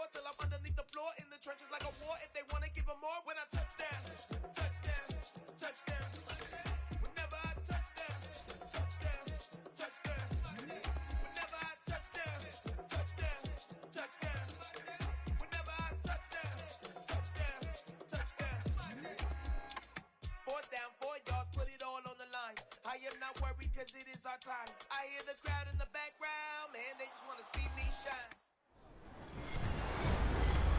score till I'm underneath the floor in the trenches like a war. If they want to give them more, when I touch down, touchdown, touchdown. Whenever I touch down, touchdown, touchdown. Whenever I touch down, touchdown, touchdown. Whenever I touch down, touchdown, touchdown. 4th down, 4 yards, put it all on the line. I am not worried cause it is our time. I hear the crowd in the background, man, they just want to see me shine.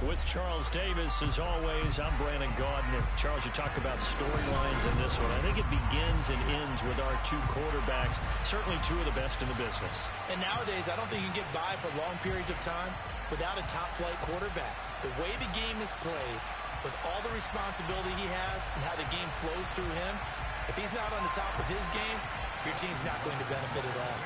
With Charles Davis, as always, I'm Brandon Gaudin. Charles, you talk about storylines in this one. I think it begins and ends with our two quarterbacks, certainly two of the best in the business. And nowadays, I don't think you can get by for long periods of time without a top-flight quarterback. The way the game is played, with all the responsibility he has and how the game flows through him, if he's not on the top of his game, your team's not going to benefit at all.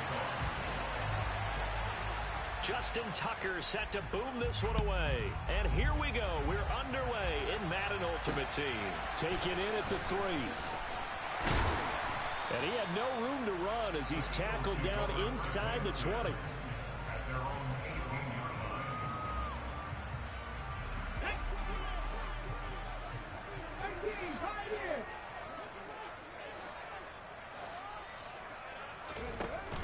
Justin Tucker set to boom this one away. And here we go. We're underway in Madden Ultimate Team. Taken in at the 3. And he had no room to run as he's tackled down inside the 20.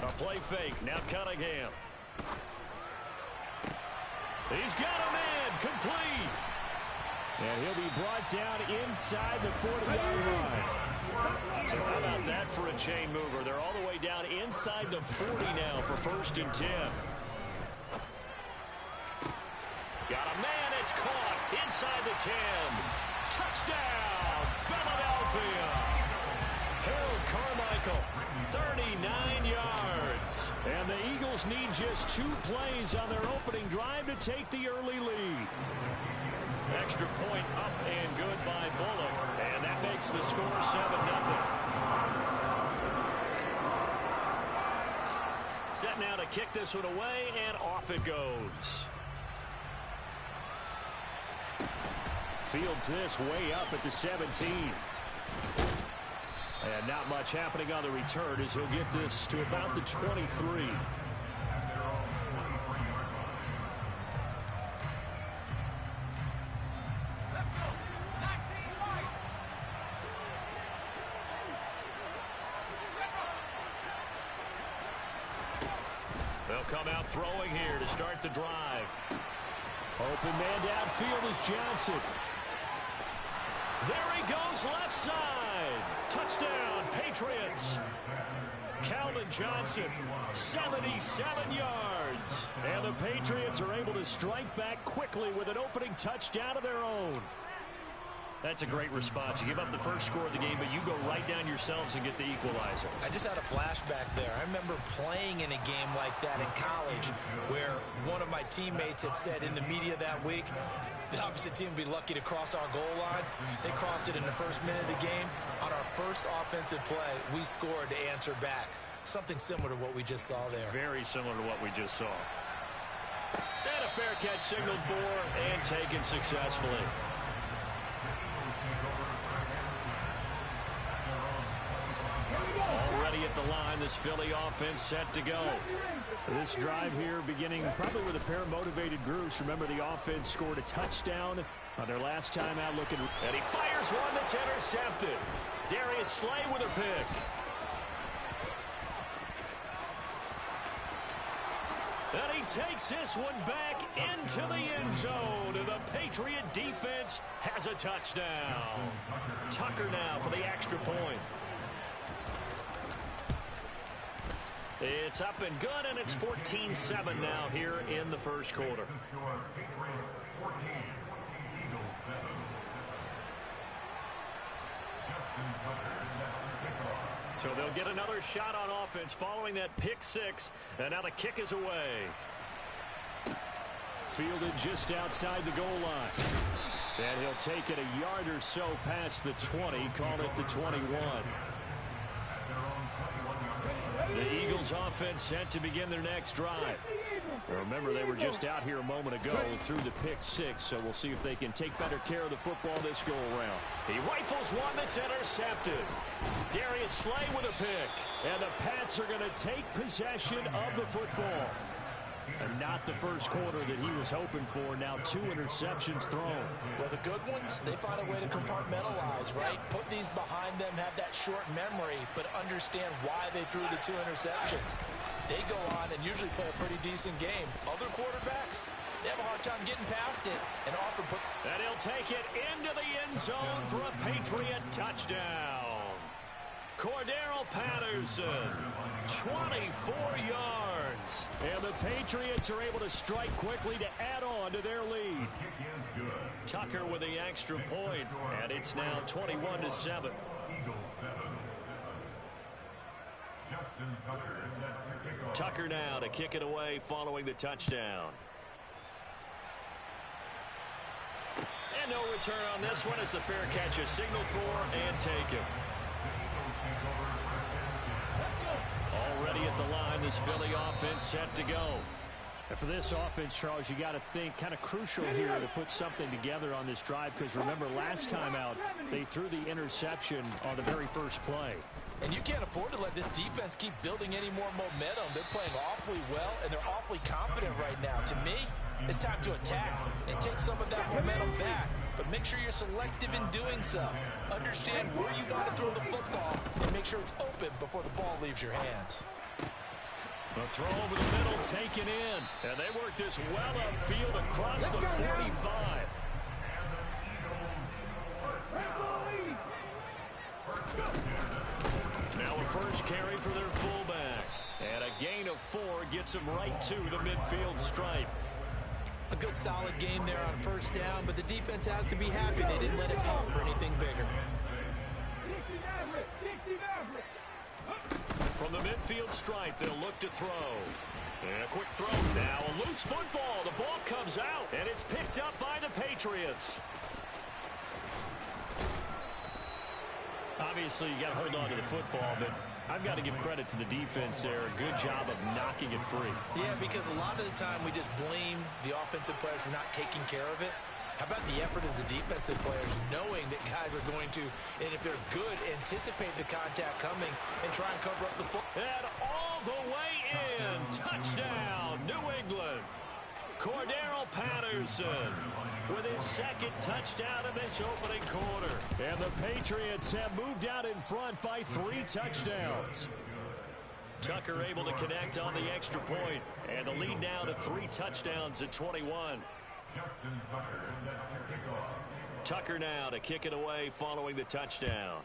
A play fake. Now Cunningham. He's got a man, complete. And he'll be brought down inside the 40-yard line. So how about that for a chain mover? They're all the way down inside the 40 now for 1st and 10. Got a man, it's caught inside the 10. Touchdown, Philadelphia. Harold Carmichael, 39 yards. And the Eagles need just 2 plays on their opening drive to take the early lead. Extra point up and good by Bullock. And that makes the score 7-0. Set now to kick this one away, and off it goes. Fields this way up at the 17. And not much happening on the return as he'll get this to about the 23. They'll come out throwing here to start the drive. Open man downfield is Johnson. There he goes left side. Touchdown, Patriots. Calvin Johnson, 77 yards. And the Patriots are able to strike back quickly with an opening touchdown of their own. That's a great response. You give up the first score of the game, but you go right down yourselves and get the equalizer. I just had a flashback there. I remember playing in a game like that in college where one of my teammates had said in the media that week, the opposite team would be lucky to cross our goal line. They crossed it in the first minute of the game. On our first offensive play, we scored to answer back. Something similar to what we just saw there. Very similar to what we just saw. And a fair catch signaled for and taken successfully. Already at the line, this Philly offense set to go. This drive here beginning probably with a pair of motivated groups. Remember, the offense scored a touchdown on their last time out looking. And he fires one that's intercepted. Darius Slay with a pick. And he takes this one back into the end zone. And the Patriot defense has a touchdown. Tucker now for the extra point. It's up and good, and it's 14-7 now here in the first quarter. So they'll get another shot on offense following that pick six, and now the kick is away. Fielded just outside the goal line. And he'll take it a yard or so past the 20, call it the 21. The Eagles offense set to begin their next drive. Remember, they were just out here a moment ago through the pick six, so we'll see if they can take better care of the football this go-around. He rifles one that's intercepted. Darius Slay with a pick. And the Pats are going to take possession of the football. A not the first quarter that he was hoping for. Now 2 interceptions thrown. Well, the good ones, they find a way to compartmentalize, right? Put these behind them, have that short memory, but understand why they threw the 2 interceptions. They go on and usually play a pretty decent game. Other quarterbacks, they have a hard time getting past it and often put... And he'll take it into the end zone for a Patriot touchdown. Cordero Patterson, 24 yards. And the Patriots are able to strike quickly to add on to their lead. Tucker with the extra point, and it's now 21-7. Tucker now to kick it away following the touchdown. And no return on this one as the fair catch is signaled for and taken. Already at the line, this Philly offense set to go. And for this offense, Charles, you got to think kind of crucial here to put something together on this drive, because remember, last time out, they threw the interception on the very first play. And you can't afford to let this defense keep building any more momentum. They're playing awfully well, and they're awfully confident right now. To me, it's time to attack and take some of that momentum back. But make sure you're selective in doing so. Understand where you want to throw the football and make sure it's open before the ball leaves your hands. A throw over the middle taken in. And they work this well upfield across the 45. Now a first carry for their fullback. And a gain of 4 gets them right to the midfield stripe. A good solid game there on first down, but the defense has to be happy they didn't let it pop for anything bigger. From the midfield stripe, they'll look to throw. And a quick throw. Now a loose football. The ball comes out, and it's picked up by the Patriots. Obviously, you got to hold on to the football, but I've got to give credit to the defense there. A good job of knocking it free. Yeah, because a lot of the time we just blame the offensive players for not taking care of it. How about the effort of the defensive players knowing that guys are going to, and if they're good, anticipate the contact coming and try and cover up the football. And all the way in. Touchdown, New England. Cordero Patterson with his second touchdown of this opening quarter. And the Patriots have moved out in front by 3 touchdowns. Tucker able to connect on the extra point. And the lead now to 3 touchdowns at 21. Tucker now to kick it away following the touchdown.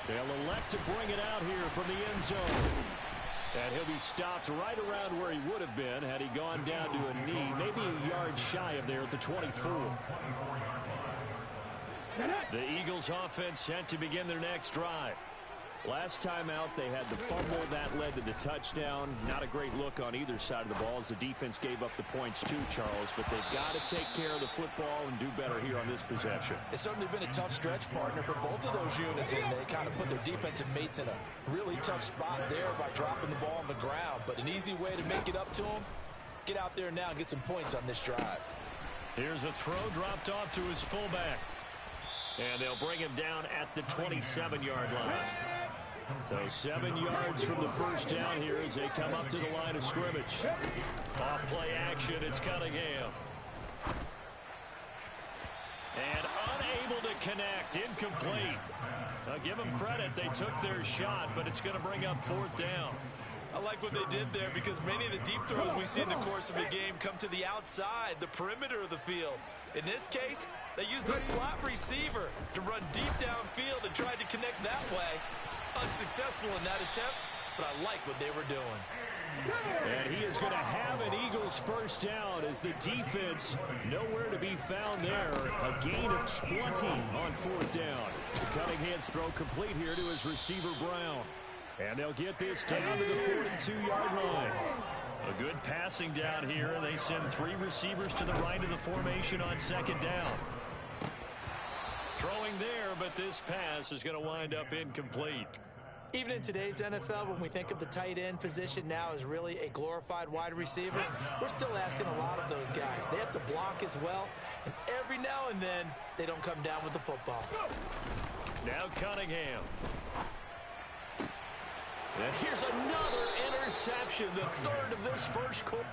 They'll elect to bring it out here from the end zone. And he'll be stopped right around where he would have been had he gone down to a knee, maybe a yard shy of there at the 24. The Eagles offense set to begin their next drive. Last time out, they had the fumble. That led to the touchdown. Not a great look on either side of the ball as the defense gave up the points too, Charles. But they've got to take care of the football and do better here on this possession. It's certainly been a tough stretch, partner, for both of those units. And they kind of put their defensive mates in a really tough spot there by dropping the ball on the ground. But an easy way to make it up to them, get out there now and get some points on this drive. Here's a throw dropped off to his fullback. And they'll bring him down at the 27-yard line. So 7 yards from the first down here as they come up to the line of scrimmage. Off play action, it's Cunningham. And unable to connect, incomplete. I'll give them credit, they took their shot, but it's going to bring up 4th down. I like what they did there because many of the deep throws we see in the course of a game come to the outside, the perimeter of the field. In this case, they used a slot receiver to run deep downfield and tried to connect that way. Unsuccessful in that attempt, but I like what they were doing. And he is going to have an Eagles first down as the defense nowhere to be found there. A gain of 20 on 4th down. Cunningham's throw complete here to his receiver, Brown. And they'll get this down to the 42-yard line. A good passing down here, and they send 3 receivers to the right of the formation on 2nd down. Throwing there, but this pass is going to wind up incomplete. Even in today's NFL, when we think of the tight end position now as really a glorified wide receiver, we're still asking a lot of those guys. They have to block as well, and every now and then, they don't come down with the football. Now Cunningham. And here's another interception, the third of this first quarter.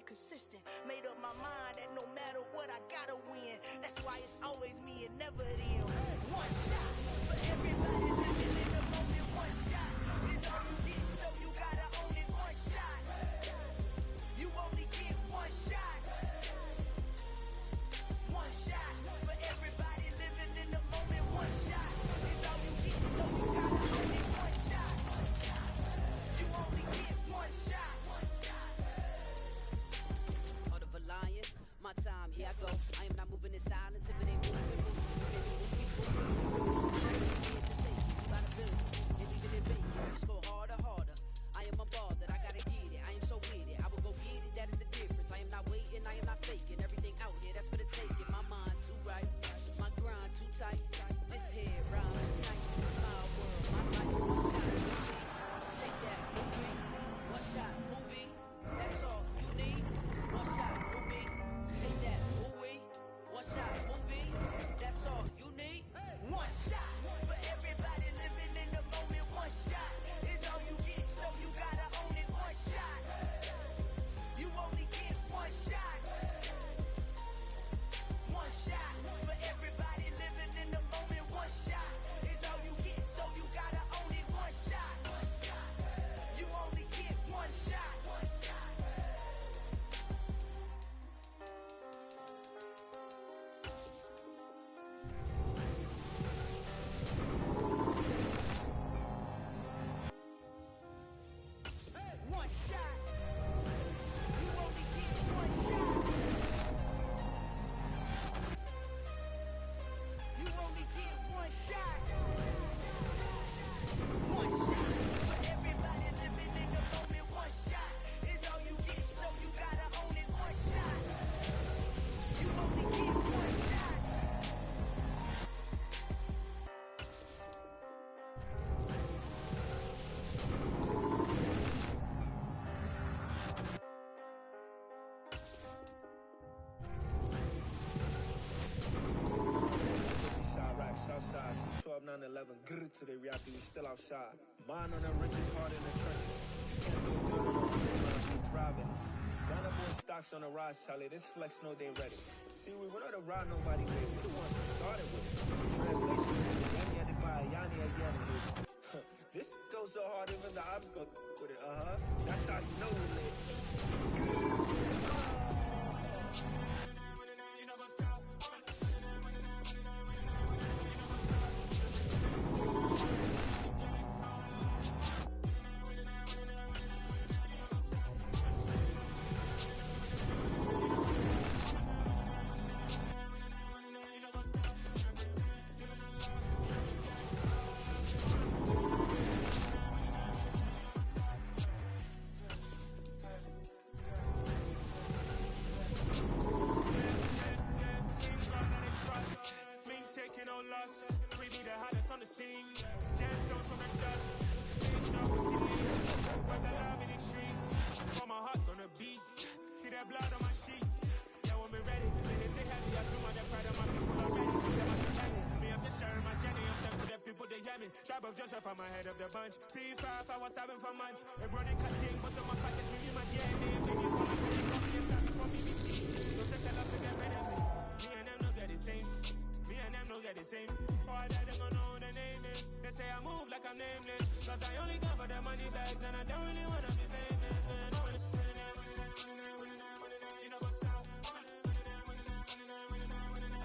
Consistent, made up my mind that no matter what I gotta win. That's why it's always me and never them. One shot for everybody living in the moment. One shot is all you get, so you gotta own it. One shot, you only get one shot. One shot for everybody living in the moment. One shot is all you get, so you gotta own it. One shot, you only get one shot. My time, here I go. I am not moving in silence. If it ain't moving, just go harder, harder. I am a ball that I gotta get it. I am so with it. I will go get it. That is the difference. I am not waiting. I am not faking. Everything out here, that's for the taking. My mind too right. My grind too tight. This head round too nice. My world, my life. One shot. Take that, movie. One shot, movie. That's all you need. One shot, movie. Take that, movie. One shot, movie. That's all you need. One shot for everybody living in the moment. One shot is all you get, so you gotta own it. One shot, you only get one shot. One shot for everybody living in the moment. One shot is all you get, so you gotta own it. One shot, you only get one shot. One shot. You only get one shot. You only get one shot. One shot for everybody living in the moment. One shot is all you get, so you gotta own it. One shot. You only get one shot. Southside, 12, 9, 11, grr to the reality, we still outside. Mine on the riches, heart in the trenches. You can't do it good on the underground, we driving. Ghana boy stocks on the rise, Charlie, this flex know they ready. See, we went on the ride, nobody made. We the ones that started with it. Translation, Yanni had to buy Yanni again. This goes so hard, even the ops go with it, That's how you know we lit. We be the hottest on the scene. Just don't from the dust. Bitch, no routine. Where's the love in the streets? Got my heart on the beat. See that blood on my sheets. Yeah, when we ready, we hit it heavy. I too much pride of my people already. Them I can ready. Me, I'm just sharing my journey. I'm thankful that people they hear me. Tribe of Joseph, I'm ahead of the bunch. P5, I was starving for months. A brother cutting, but on my pockets, we need my DNA. Baby, for my baby, come here, start before BBC. Don't take the love to get rid of me. Me and them don't get the same. Me and them don't get the same. All that them gonna know who the name is. They say I move like I'm nameless. Cause I only come for the money bags and I don't really wanna be famous. You know what's up?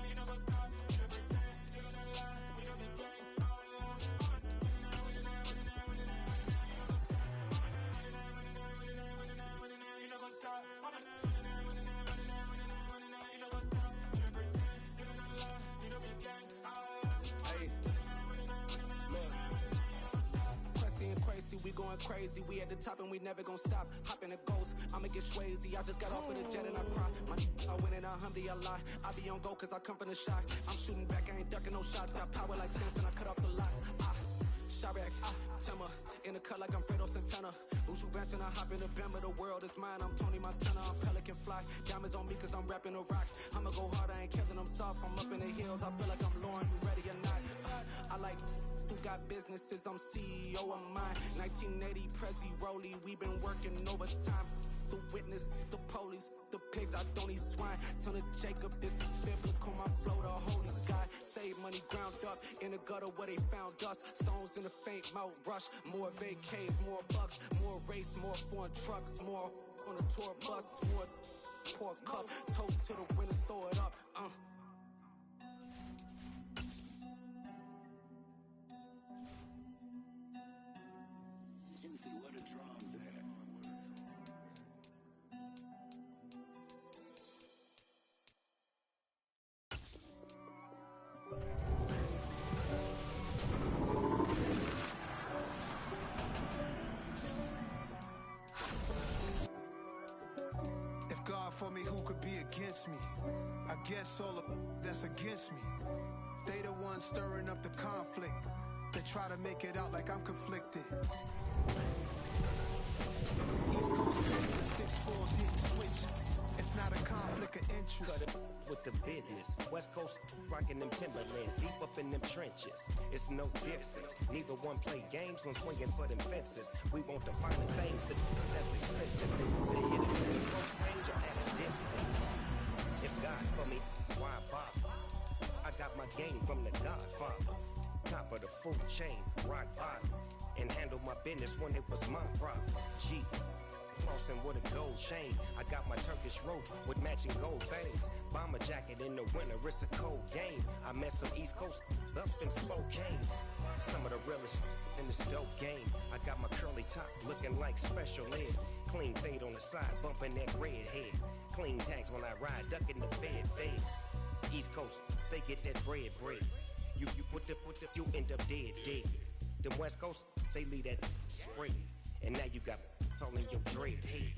You know what's up? You know pretend. You know lie. You know be gang. going crazy. We at the top and we never gonna stop. Hop in a ghost, I'ma get Swayze. I just got off with a jet and I cry. I win in a Humvee, I lie. I be on go cause I come from the shot. I'm shooting back, I ain't ducking no shots. Got power like Samson, I cut off the locks. Shabak, Timmer, in the cut like I'm Fredo Santana. Ushu Banton, I hop in the Bama, the world is mine. I'm Tony Montana, I'm Pelican Fly. Diamonds on me cause I'm rapping a rock. I'ma go hard, I ain't killing them soft. I'm up in the hills, I feel like I'm Lauren, you ready or not? I like who got businesses, I'm CEO of mine. 1980 Prezi Rolly, we been working overtime. The witness, the police, the pigs, I don't eat swine. Son of Jacob, this biblical, my flow, the holy God. Save money ground up in the gutter where they found us. Stones in the faint mouth rush. More vacays, more bucks, more race, more foreign trucks, more on a tour bus, more pour cup. Toast to the winners, throw it up. Juicy, what a drums at. If God for me, who could be against me? I guess all of that's against me. They the ones stirring up the conflict. They try to make it out like I'm conflicted. East Coast the 6-4s hitting switch. It's not a conflict of interest. Cut it with the business. West Coast rocking them Timberlands, deep up in them trenches. It's no difference. Neither one play games when swinging for them fences. We want to find the things that's expensive. They hit it from the close range or at a distance. If God for me, why bother? I got my game from the Godfather. Top of the food chain, rock bottom. And handle my business when it was my problem. G. Flossing with a gold chain. I got my Turkish rope with matching gold veins. Bomber jacket in the winter, it's a cold game. I met some East Coast up in Spokane. Some of the realest in this dope game. I got my curly top looking like special ed. Clean fade on the side, bumping that red head. Clean tags when I ride, ducking the feds. East Coast, they get that bread. You you end up dead. Them West Coast, they leave that spray. And now you got calling your dread head.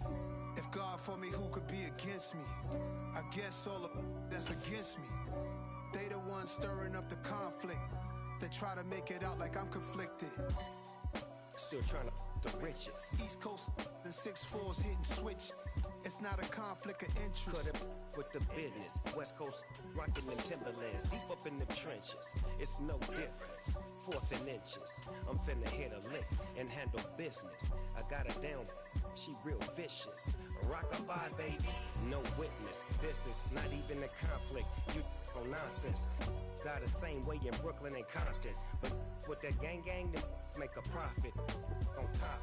If God for me, who could be against me? I guess all of that's against me. They the ones stirring up the conflict. They try to make it out like I'm conflicted. Still trying to the riches. East Coast the 6-4s hitting switch. It's not a conflict of interest. Cut it with the business. West Coast rocking them Timberlands, deep up in the trenches. It's no difference. 4th and inches. I'm finna hit a lick and handle business. I got her down, she real vicious. Rock-a-bye, baby, no witness. This is not even a conflict. You on nonsense. Got the same way in Brooklyn and Compton, but with that gang, then make a profit. On top,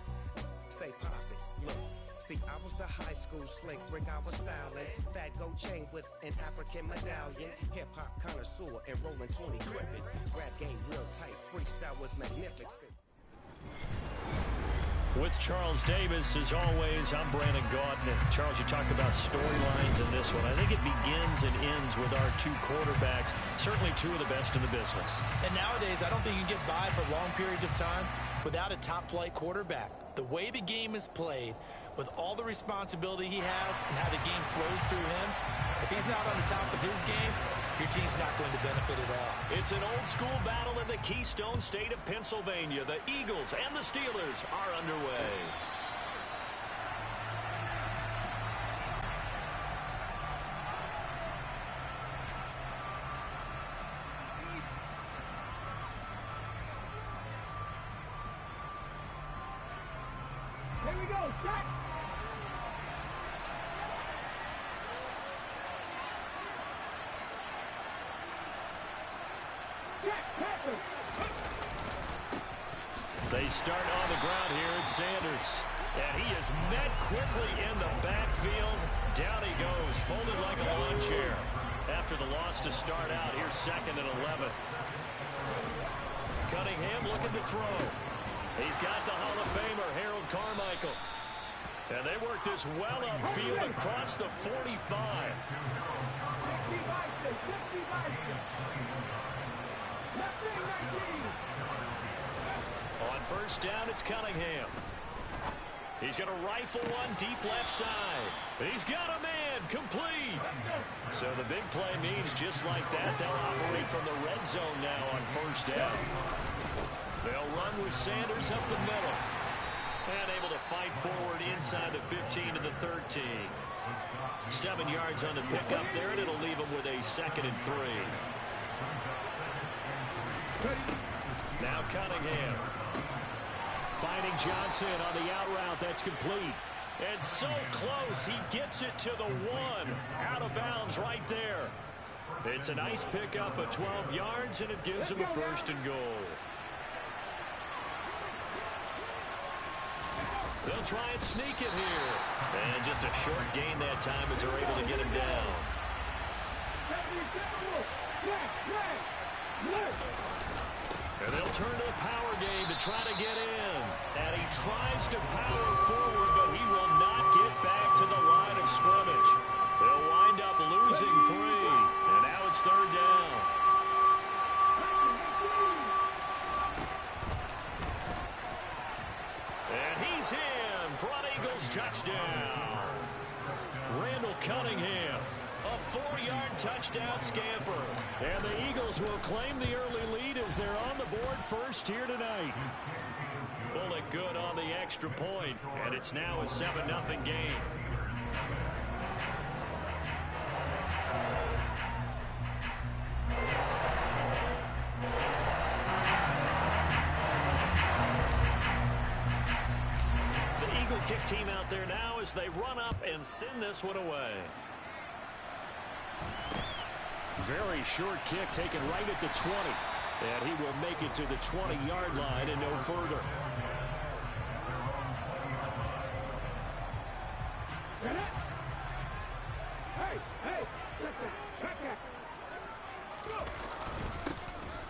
stay poppin'. Look. See, I was the high school slick Rick, I was styling. Fat gold chain with an African medallion. Hip-hop connoisseur and rolling 20 gripping. Rap game real tight, freestyle was magnificent. With Charles Davis, as always, I'm Brandon Gaudin. Charles, you talked about storylines in this one. I think it begins and ends with our two quarterbacks, certainly two of the best in the business. And nowadays, I don't think you can get by for long periods of time without a top-flight quarterback. The way the game is played, with all the responsibility he has and how the game flows through him, if he's not on the top of his game, your team's not going to benefit at all. It's an old-school battle in the Keystone State of Pennsylvania. The Eagles and the Steelers are underway. Here we go, set! They start on the ground here at Sanders. And he is met quickly in the backfield. Down he goes, folded like a lawn chair. After the loss to start out, here's 2nd and 11. Cunningham looking to throw. He's got the Hall of Famer, Harold Carmichael. And they work this well upfield across the 45. On first down, it's Cunningham. He's going to rifle one deep left side. He's got a man complete. So the big play means just like that, they'll operate from the red zone now on first down. They'll run with Sanders up the middle. And able to fight forward inside the 15 to the 13. 7 yards on the pickup there, and it'll leave them with a 2nd and 3. Now Cunningham. Finding Johnson on the out route. That's complete. And so close. He gets it to the 1. Out of bounds right there. It's a nice pickup of 12 yards, and it gives him a 1st and goal. They'll try and sneak it here. And just a short gain that time as they're able to get him down. And they'll turn to the power game to try to get in. And he tries to power forward, but he will not get back to the line of scrimmage. They'll wind up losing 3. And now it's 3rd down. And he's in for an Eagles touchdown. Randall Cunningham. A 4-yard touchdown scamper. And the Eagles will claim the early lead as they're on the board first here tonight. Bullet good on the extra point, and it's now a 7-0 game. The Eagle kick team out there now as they run up and send this one away. Very short kick taken right at the 20. And he will make it to the 20-yard line and no further.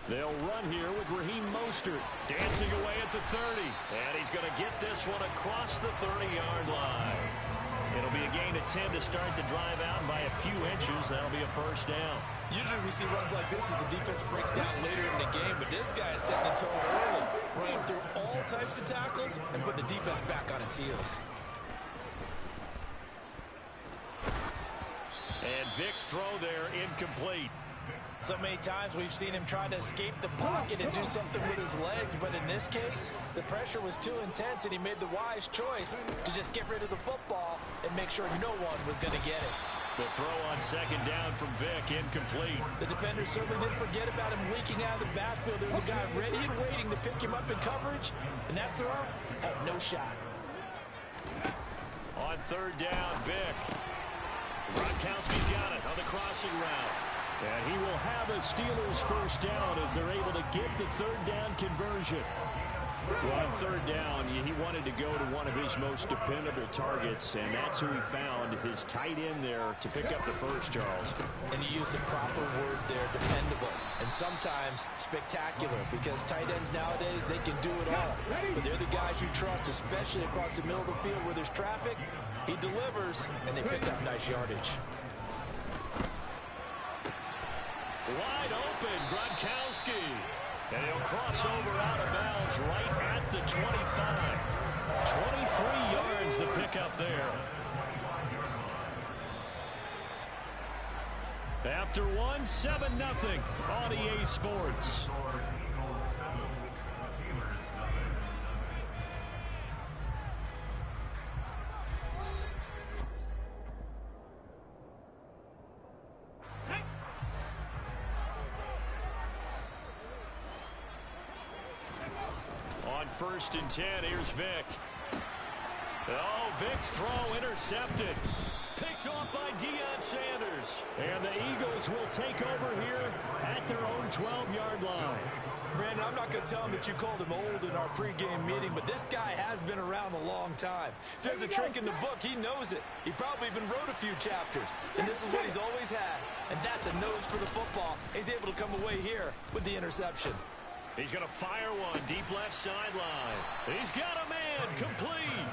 They'll run here with Raheem Mostert dancing away at the 30. And he's going to get this one across the 30-yard line. It'll be a gain of 10 to start the drive out, and by a few inches, that'll be a 1st down. Usually we see runs like this as the defense breaks down later in the game, but this guy is setting the tone early, running through all types of tackles and put the defense back on its heels. And Vick's throw there incomplete. So many times we've seen him try to escape the pocket and do something with his legs, but in this case, the pressure was too intense and he made the wise choice to just get rid of the football and make sure no one was going to get it. The throw on 2nd down from Vick, incomplete. The defender certainly didn't forget about him leaking out of the backfield. There was a guy ready and waiting to pick him up in coverage, and that throw had no shot. On 3rd down, Vick. Gronkowski's got it on the crossing route. And he will have a Steelers 1st down as they're able to get the 3rd down conversion. Well, on 3rd down, he wanted to go to one of his most dependable targets, and that's who he found, his tight end there, to pick up the first, Charles. And he used the proper word there, dependable, and sometimes spectacular, because tight ends nowadays, they can do it all. But they're the guys you trust, especially across the middle of the field where there's traffic. He delivers, and they pick up nice yardage. Wide open, Gronkowski. And he'll cross over out of bounds right at the 25. 23 yards the pickup there. After one, 7-0 on EA Sports. On 1st and 10, here's Vick. Oh, Vick's throw intercepted. Picked off by Deion Sanders. And the Eagles will take over here at their own 12-yard line. Brandon, I'm not going to tell him that you called him old in our pregame meeting, but this guy has been around a long time. If there's a trick in the book, he knows it. He probably even wrote a few chapters. And this is what he's always had. And that's a nose for the football. He's able to come away here with the interception. He's going to fire one deep left sideline. He's got a man complete.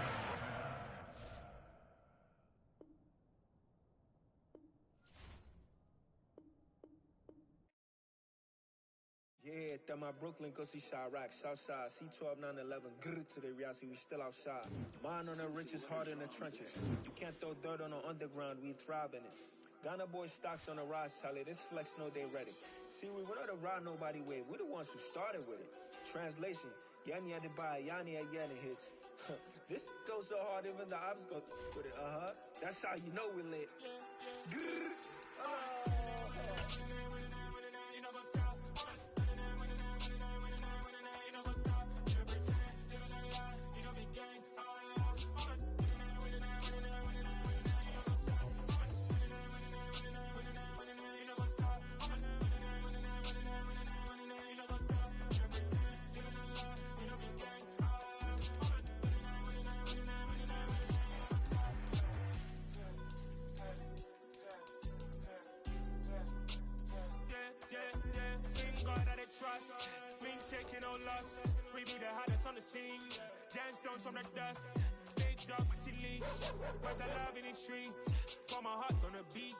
Yeah, at my Brooklyn, go see Chirac, Southside, C12, 911, grrr to the reality, we still outside. Mine on the richest, heart in the trenches. You can't throw dirt on the underground, we thrive in it. Ghana boys stocks on the rise, Charlie, this flex know they ready. See, we're not a ride nobody with, we're the ones who started with it. Translation, Yanni had to buy, Yanni at Yanni hits. This goes so hard, even the ops go with it, That's how you know we lit. Grrr. Trust, we ain't taking no loss. We be the hottest on the scene. Gemstones from the dust. Big dog with your leash. Where's the love in the streets? Got my heart on the beat.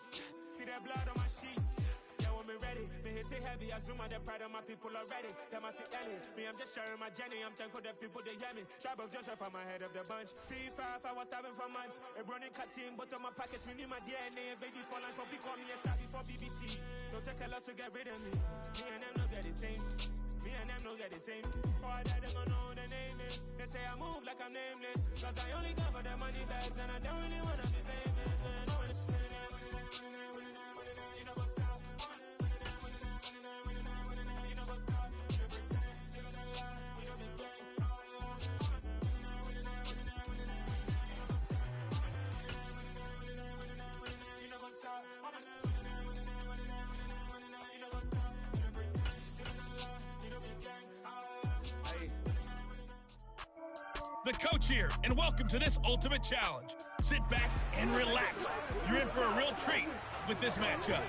See that blood on my sheets. Yeah, when we ready, me hit it heavy. I zoom out the pride of my people already. Them I see Ellie. Me, I'm just sharing my journey. I'm thankful that people they hear me. Tribe of Joseph, I'm ahead of the bunch. P5, I was starving for months. A running cutscene, but on my pockets, we need my DNA. Baby for lunch, but we call me a star before BBC. Don't take a lot to get rid of me. Me and them no get the same. Me and them no get the same. Oh, I died, they gon' know who the name is. They say I move like I'm nameless. Cause I only got for the money bags. And I don't really wanna be famous, man. You know what's up? You know what's up? You pretend, live in a lie. You know the game. You know what's up? The coach here, and welcome to this Ultimate Challenge. Sit back and relax. You're in for a real treat with this matchup.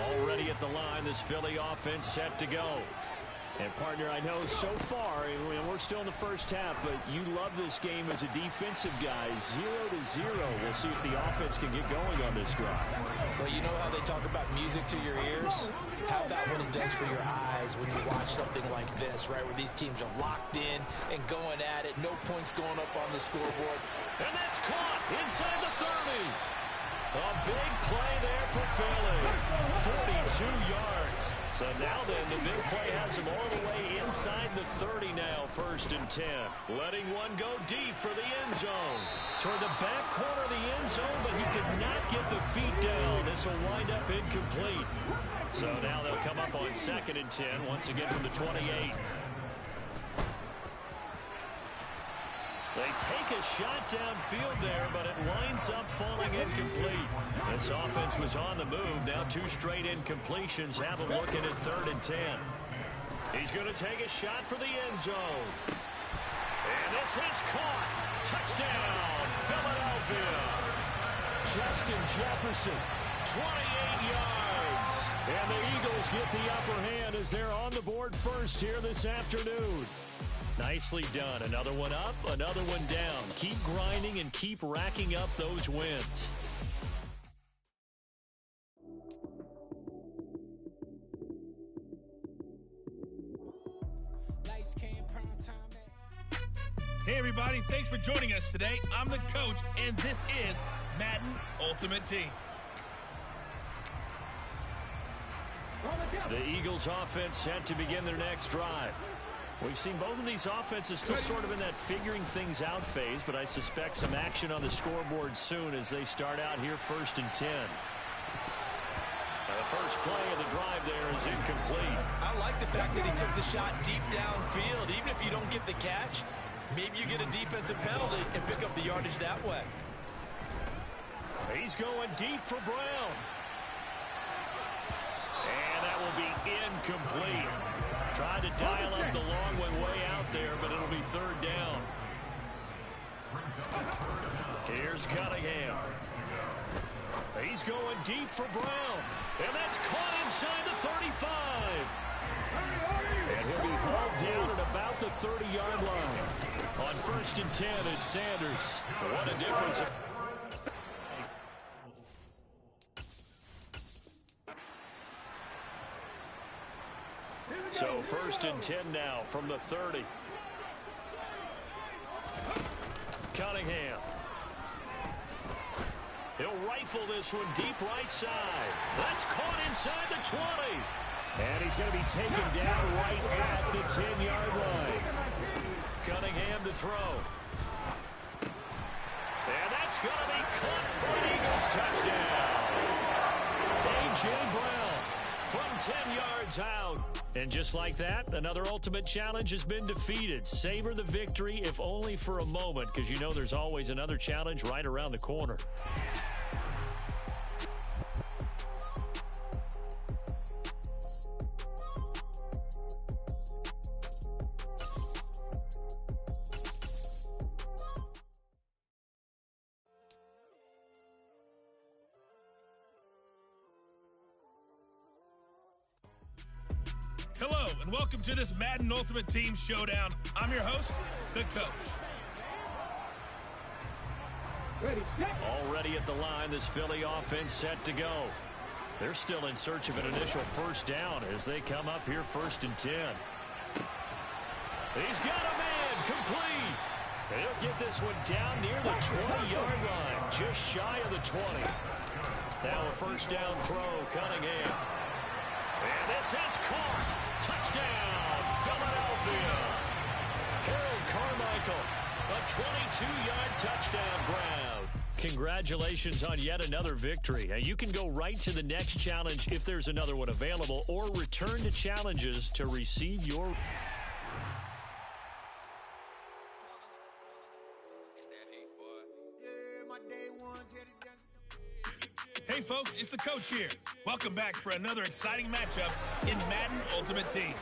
Already at the line, this Philly offense set to go. And, partner, I know so far, and we're still in the first half, but you love this game as a defensive guy. 0-0. We'll see if the offense can get going on this drive. Well, you know how they talk about music to your ears? How about what it does for your eyes when you watch something like this, right, where these teams are locked in and going at it, no points going up on the scoreboard. And that's caught inside the 30. A big play there for Philly. 42 yards. So now then, the big play has him all the way inside the 30 now, 1st and 10. Letting one go deep for the end zone. Toward the back corner of the end zone, but he could not get the feet down. This will wind up incomplete. So now they'll come up on 2nd and 10, once again from the 28. They take a shot downfield there, but it winds up falling incomplete. This offense was on the move. Now 2 straight incompletions have them looking at 3rd and 10. He's going to take a shot for the end zone. And this is caught. Touchdown, Philadelphia. Justin Jefferson, 28 yards. And the Eagles get the upper hand as they're on the board first here this afternoon. Nicely done. Another one up, another one down. Keep grinding and keep racking up those wins. Hey, everybody. Thanks for joining us today. I'm the coach, and this is Madden Ultimate Team. The Eagles offense set to begin their next drive. We've seen both of these offenses still sort of in that figuring things out phase, but I suspect some action on the scoreboard soon as they start out here 1st and 10. The first play of the drive there is incomplete. I like the fact that he took the shot deep downfield. Even if you don't get the catch, maybe you get a defensive penalty and pick up the yardage that way. He's going deep for Brown. And that will be incomplete. Tried to dial up the long one way out there, but it'll be 3rd down. Here's Cunningham. He's going deep for Brown. And that's caught inside the 35. And he'll be hauled down at about the 30-yard line. On 1st and 10, it's Sanders. What a difference. So 1st and 10 now from the 30. Cunningham. He'll rifle this one deep right side. That's caught inside the 20. And he's going to be taken down right at the 10-yard line. Cunningham to throw. And that's going to be caught for an Eagles touchdown. A.J. Brown from 10 yards out. And just like that, another Ultimate Challenge has been defeated. Savor the victory, if only for a moment, because you know there's always another challenge right around the corner. Hello, and welcome to this Madden Ultimate Team Showdown. I'm your host, the coach. Already at the line, this Philly offense set to go. They're still in search of an initial first down as they come up here 1st and 10. He's got a man complete. He'll get this one down near the 20-yard line, just shy of the 20. Now a first down throw, Cunningham. And this is caught. Touchdown, Philadelphia. Harold Carmichael, a 22-yard touchdown grab. Congratulations on yet another victory. Now you can go right to the next challenge if there's another one available, or return to challenges to receive your... Hey folks, it's the coach here. Welcome back for another exciting matchup in Madden Ultimate Team.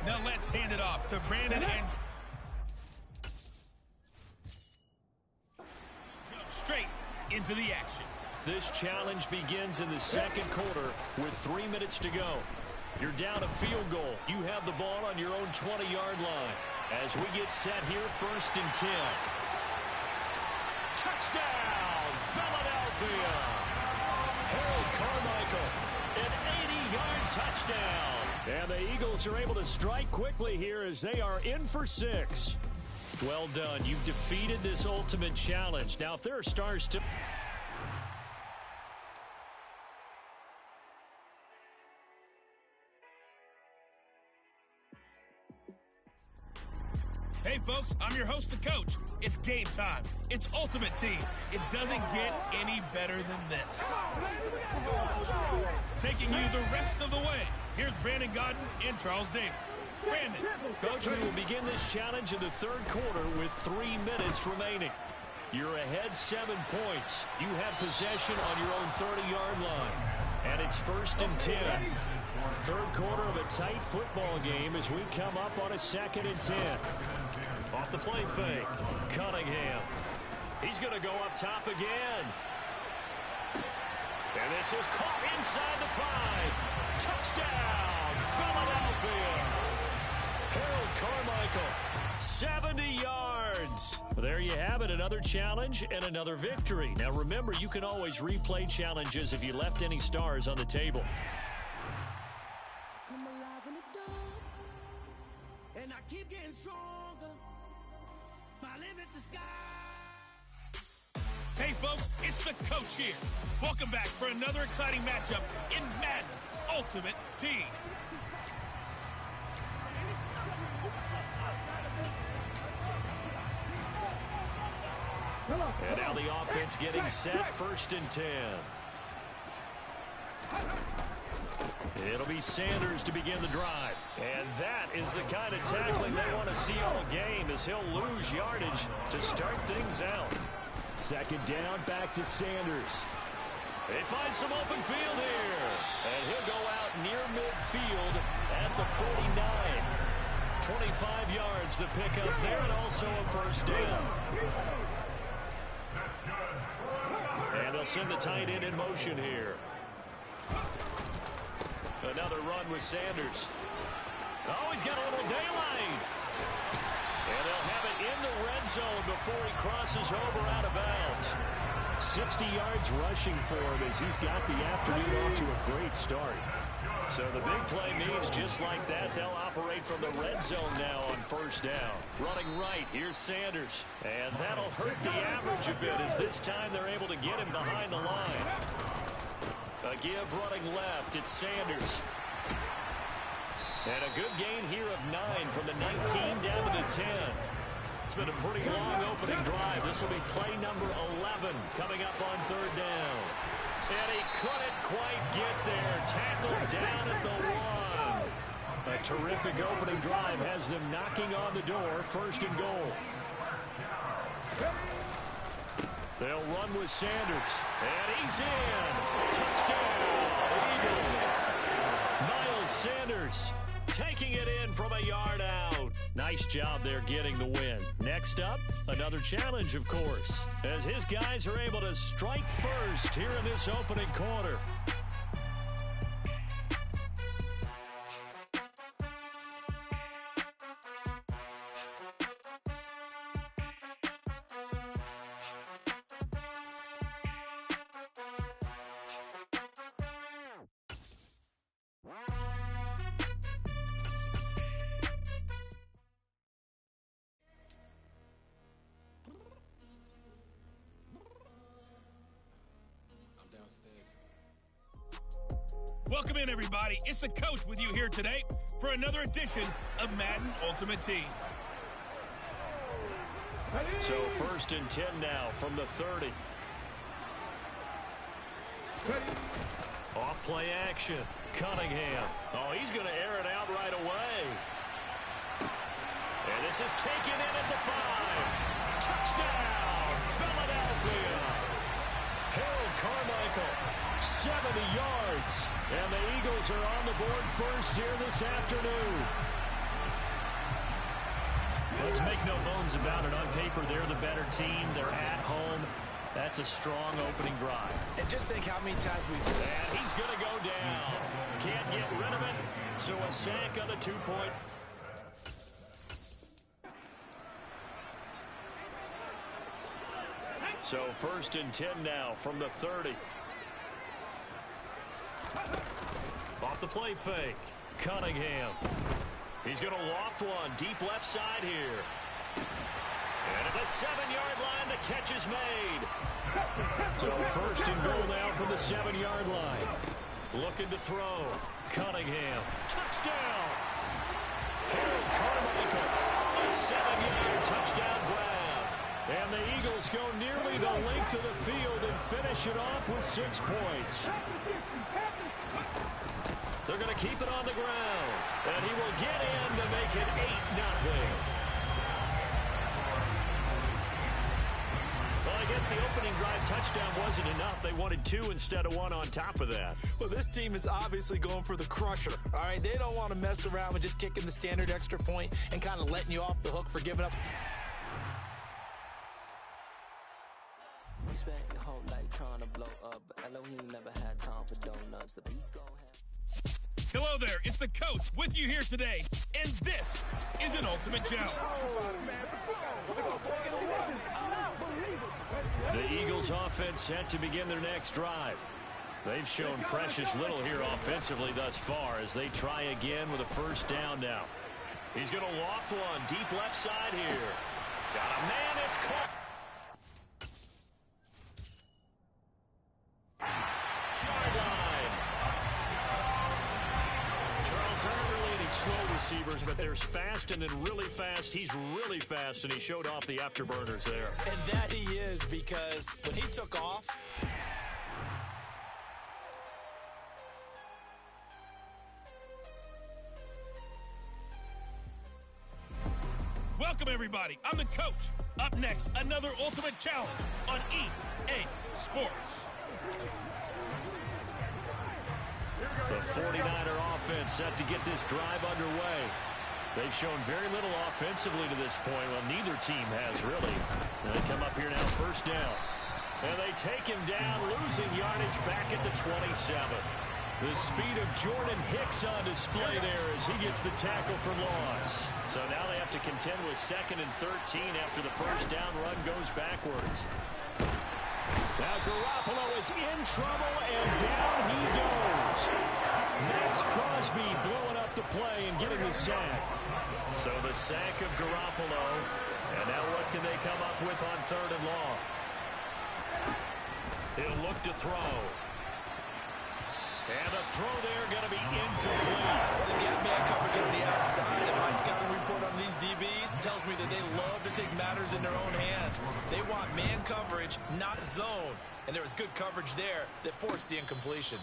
Now let's hand it off to Brandon and jump straight into the action. This challenge begins in the second quarter with 3 minutes to go. You're down a field goal. You have the ball on your own 20-yard line. As we get set here, 1st and 10. Touchdown, Philadelphia. Harold Carmichael, an 80-yard touchdown. And the Eagles are able to strike quickly here as they are in for 6. Well done. You've defeated this Ultimate Challenge. Now, if there are stars to... Hey folks, I'm your host, the coach. It's game time. It's Ultimate Team. It doesn't get any better than this. Taking you the rest of the way, here's Brandon Godden and Charles Davis. Brandon. Coach, we will begin this challenge in the third quarter with 3 minutes remaining. You're ahead 7 points. You have possession on your own 30-yard line. And it's 1st and 10. Third quarter of a tight football game as we come up on a 2nd and 10. Off the play fake, Cunningham. He's going to go up top again. And this is caught inside the 5. Touchdown, Philadelphia. Harold Carmichael, 70 yards. There you have it, another challenge and another victory. Now remember, you can always replay challenges if you left any stars on the table. Come alive in the dark, and I keep getting stronger. My limit's the sky. Hey folks, it's the coach here. Welcome back for another exciting matchup in Madden Ultimate Team. And now the offense getting set, 1st and 10. It'll be Sanders to begin the drive. And that is the kind of tackling they want to see all game, as he'll lose yardage to start things out. 2nd down, back to Sanders. They find some open field here. And he'll go out near midfield at the 49. 25 yards the pickup there, and also a 1st down. And they'll send the tight end in motion here. Another run with Sanders. Oh, he's got a little daylight. And they'll have it in the red zone before he crosses over out of bounds. 60 yards rushing for him as he's got the afternoon off to a great start. So the big play means just like that, they'll operate from the red zone now on first down. Running right, here's Sanders. And that'll hurt the average a bit as this time they're able to get him behind the line. A give running left, it's Sanders. And a good gain here of 9 from the 19 down to the 10. It's been a pretty long opening drive. This will be play number 11 coming up on third down. And he couldn't quite get there. Tackled down at the 1. A terrific opening drive has them knocking on the door. First and goal. They'll run with Sanders. And he's in. Touchdown, Eagles. Miles Sanders taking it in from a yard out. Nice job there getting the win. Next up, another challenge, of course, as his guys are able to strike first here in this opening quarter. Welcome in, everybody. It's the coach with you here today for another edition of Madden Ultimate Team. So first and 10 now from the 30. Off play action. Cunningham. Oh, he's going to air it out right away. And this is taken in at the 5. Touchdown, Philadelphia. Harold Carmichael, 70 yards. And the Eagles are on the board first here this afternoon. Let's make no bones about it. On paper, they're the better team. They're at home. That's a strong opening drive. And just think how many times we've... And he's going to go down. Can't get rid of it. So a sack on the 2-point. So first and 10 now from the 30. Off the play fake. Cunningham. He's going to loft one. Deep left side here. And at the 7-yard line, the catch is made. So first and goal now from the 7-yard line. Looking to throw. Cunningham. Touchdown. Harold Carmichael. A 7-yard touchdown grab. And the Eagles go nearly the length of the field and finish it off with 6 points. They're going to keep it on the ground. And he will get in to make it 8-0. Well, I guess the opening drive touchdown wasn't enough. They wanted 2 instead of 1 on top of that. Well, this team is obviously going for the crusher. All right, they don't want to mess around with just kicking the standard extra point and kind of letting you off the hook for giving up. We spent your whole life trying to blow up, but Elohim never had time for donuts. The beat go ahead. Hello there, it's the coach with you here today, and this is an Ultimate Challenge. The Eagles offense set to begin their next drive. They've shown precious little here offensively thus far as they try again with a first down now. He's going to loft one deep left side here. Got a man, it's caught. Slow receivers, but there's fast and then really fast. He's really fast, and he showed off the afterburners there. And that he is, because when he took off, welcome, everybody. I'm the coach. Up next, another Ultimate Challenge on EA Sports. The 49er offense set to get this drive underway. They've shown very little offensively to this point. Well, neither team has, really. And they come up here now, first down. And they take him down, losing yardage back at the 27. The speed of Jordan Hicks on display there as he gets the tackle for loss. So now they have to contend with 2nd and 13 after the first down run goes backwards. Now Garoppolo is in trouble, and down he goes. Max Crosby blowing up the play and getting the sack. So the sack of Garoppolo. And now what can they come up with on 3rd and long? He'll look to throw. And the throw there going to be incomplete. Well, they've got man coverage on the outside, and my scouting report on these DBs tells me that they love to take matters in their own hands. They want man coverage, not zone. And there was good coverage there that forced the incompletion.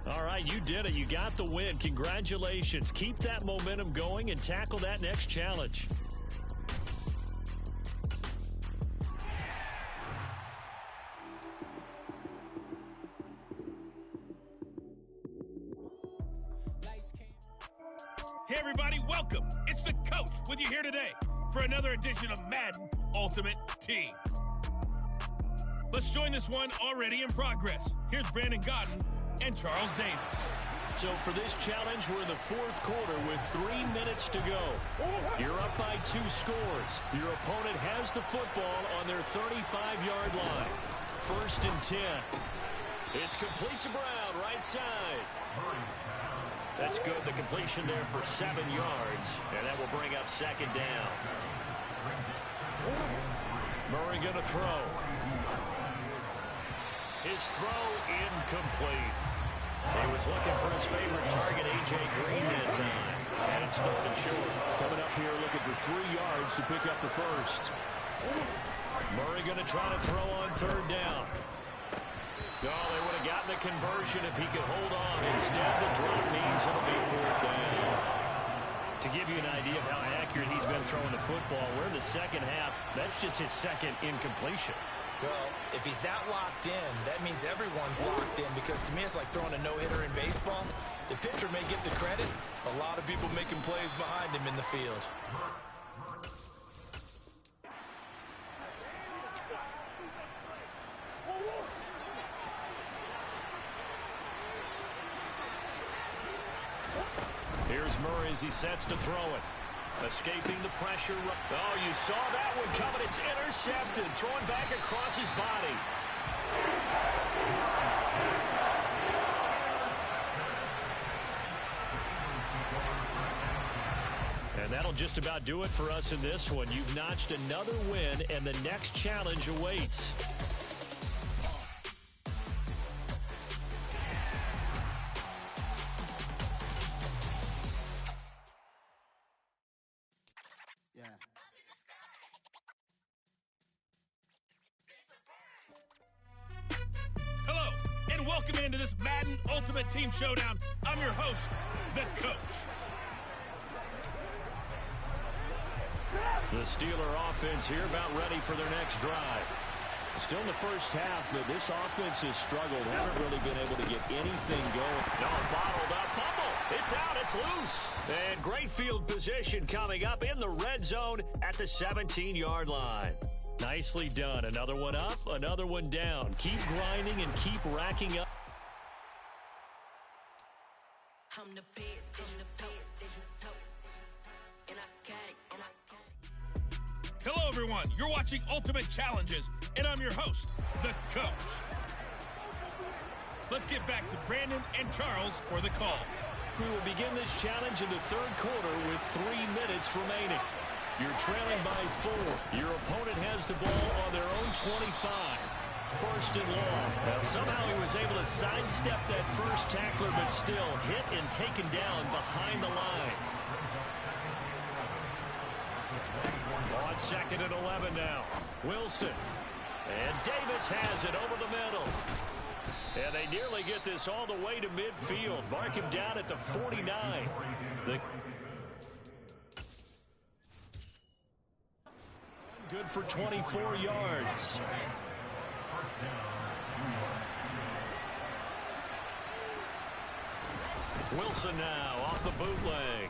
All right, you did it. You got the win. Congratulations. Keep that momentum going and tackle that next challenge. Hey, everybody, welcome. It's the coach with you here today for another edition of Madden Ultimate Team. Let's join this one already in progress. Here's Brandon Gaudin and Charles Davis. So for this challenge, we're in the 4th quarter with 3 minutes to go. You're up by 2 scores. Your opponent has the football on their 35-yard line. 1st and 10. It's complete to Brown, right side. That's good. The completion there for 7 yards, and that will bring up 2nd down. Murray going to throw. His throw incomplete. He was looking for his favorite target, A.J. Green, that time. And it's 3rd and short. Coming up here looking for 3 yards to pick up the first. Murray going to try to throw on 3rd down. Oh, they would have gotten the conversion if he could hold on. Instead, the drop means it'll be 4th down. To give you an idea of how accurate he's been throwing the football, we're in the 2nd half. That's just his 2nd incompletion. Well, if he's that locked in, that means everyone's locked in, because to me it's like throwing a no-hitter in baseball. The pitcher may get the credit. A lot of people making plays behind him in the field. Here's Murray as he sets to throw it. Escaping the pressure. Oh, you saw that one coming. It's intercepted. Throwing back across his body. And that'll just about do it for us in this one. You've notched another win, and the next challenge awaits. Hello, and welcome into this Madden Ultimate Team Showdown. I'm your host, the coach. The Steeler offense here about ready for their next drive. Still in the first half, but this offense has struggled. Haven't really been able to get anything going. No, bottled up. Fumble. It's out. It's loose. And great field position coming up in the red zone at the 17-yard line. Nicely done. Another one up, another one down. Keep grinding and keep racking up. I'm the best, Hello, everyone. You're watching Ultimate Challenges, and I'm your host, the coach. Let's get back to Brandon and Charles for the call. We will begin this challenge in the 3rd quarter with 3 minutes remaining. You're trailing by 4. Your opponent has the ball on their own 25. 1st and long. Now, somehow he was able to sidestep that first tackler, but still hit and taken down behind the line. On 2nd and 11 now. Wilson. And Davis has it over the middle. And they nearly get this all the way to midfield. Mark him down at the 49. Good for 24 yards. Wilson now off the bootleg.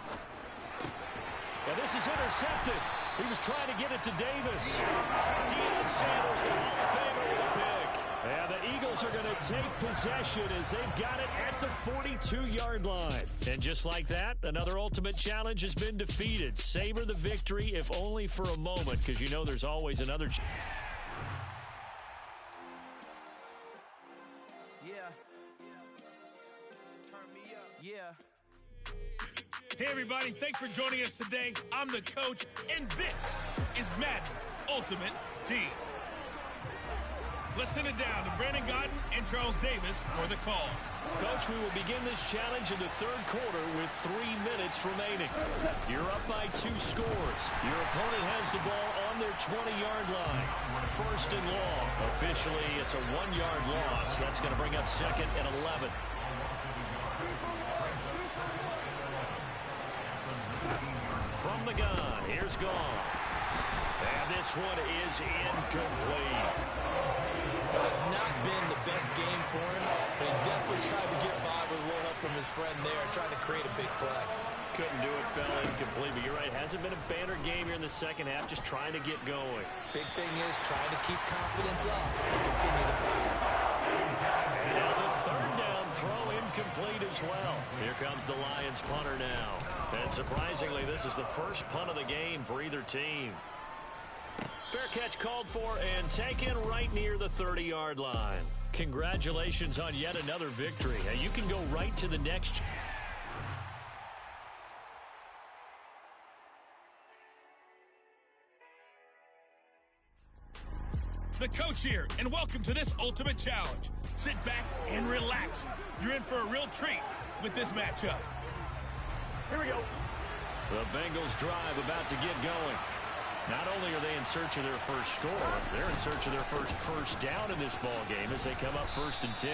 And this is intercepted. He was trying to get it to Davis. Deion Sanders, the Hall of Famer, with a pick. And the Eagles are going to take possession as they've got it at the 42-yard line. And just like that, another Ultimate Challenge has been defeated. Savor the victory, if only for a moment, because you know there's always another chance. Yeah. Yeah. Hey, everybody. Thanks for joining us today. I'm the coach, and this is Madden Ultimate Team. Let's send it down to Brandon Gaudin and Charles Davis for the call. Coach, we will begin this challenge in the third quarter with 3 minutes remaining. You're up by 2 scores. Your opponent has the ball on their 20-yard line. First and long. Officially, it's a 1-yard loss. That's going to bring up 2nd and 11. From the gun, here's Goff. And this one is incomplete. Well, it's not been the best game for him, but he definitely tried to get by with a little help from his friend there, trying to create a big play. Couldn't do it, fell incomplete, but you're right. Hasn't been a banner game here in the second half, just trying to get going. Big thing is trying to keep confidence up and continue to fire. And now the third down throw incomplete as well. Here comes the Lions punter now. And surprisingly, this is the first punt of the game for either team. Fair catch called for and taken right near the 30-yard line. Congratulations on yet another victory. Now you can go right to the next. The coach here, and welcome to this Ultimate Challenge. Sit back and relax. You're in for a real treat with this matchup. Here we go. The Bengals drive about to get going. Not only are they in search of their first score, they're in search of their first down in this ball game as they come up 1st and 10.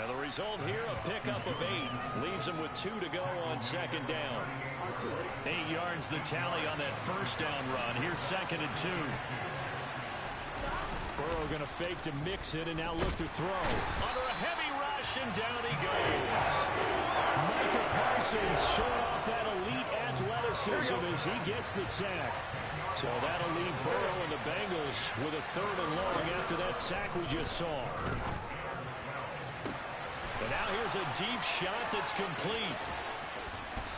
And the result here, a pickup of 8, leaves them with 2 to go on 2nd down. 8 yards the tally on that first down run. Here's 2nd and 2. Burrow going to fake to mix it and now look to throw. Under a heavy rush and down he goes. Micah Parsons showing off that elite athleticism as he gets the sack. So that'll leave Burrow and the Bengals with a 3rd and long after that sack we just saw. And now here's a deep shot that's complete.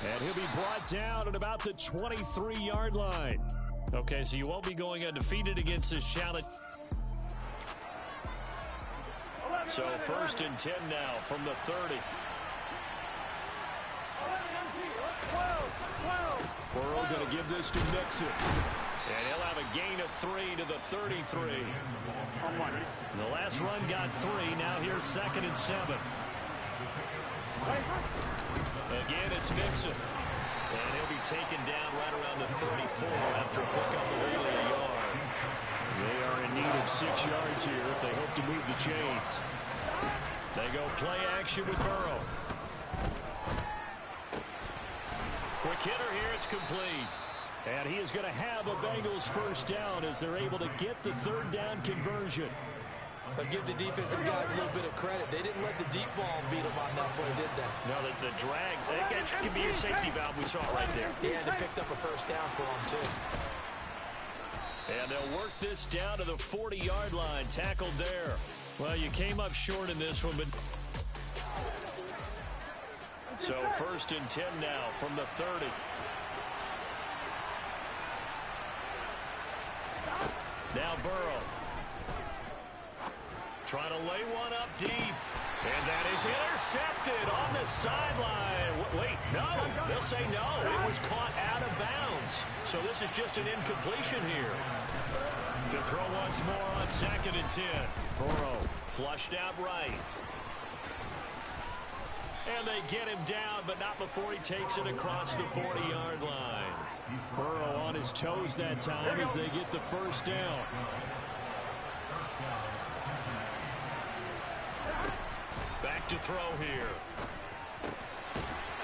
And he'll be brought down at about the 23-yard line. Okay, so you won't be going undefeated against this challenge. So 1st and 10 now from the 30. Burrow going to give this to Mixon. And he'll have a gain of 3 to the 33. The last run got 3. Now here's 2nd and 7. Again, it's Mixon. And he'll be taken down right around the 34 after a pickup of only a yard. They are in need of 6 yards here if they hope to move the chains. They go play action with Burrow. Quick hitter here, it's complete. And he is going to have a Bengals first down as they're able to get the 3rd down conversion. But give the defensive guys a little bit of credit. They didn't let the deep ball beat them on that play, did they? No, the drag, that could be your safety valve. We saw it right there. Yeah, and they picked up a first down for them, too. And they'll work this down to the 40-yard line. Tackled there. Well, you came up short in this one, but... So 1st and 10 now from the 30. Now Burrow. Trying to lay one up deep. And that is intercepted on the sideline. Wait, no. They'll say no. It was caught out of bounds. So this is just an incompletion here. To throw once more on 2nd and 10. Burrow flushed out right. And they get him down, but not before he takes it across the 40-yard line. Burrow on his toes that time as they get the first down. Back to throw here.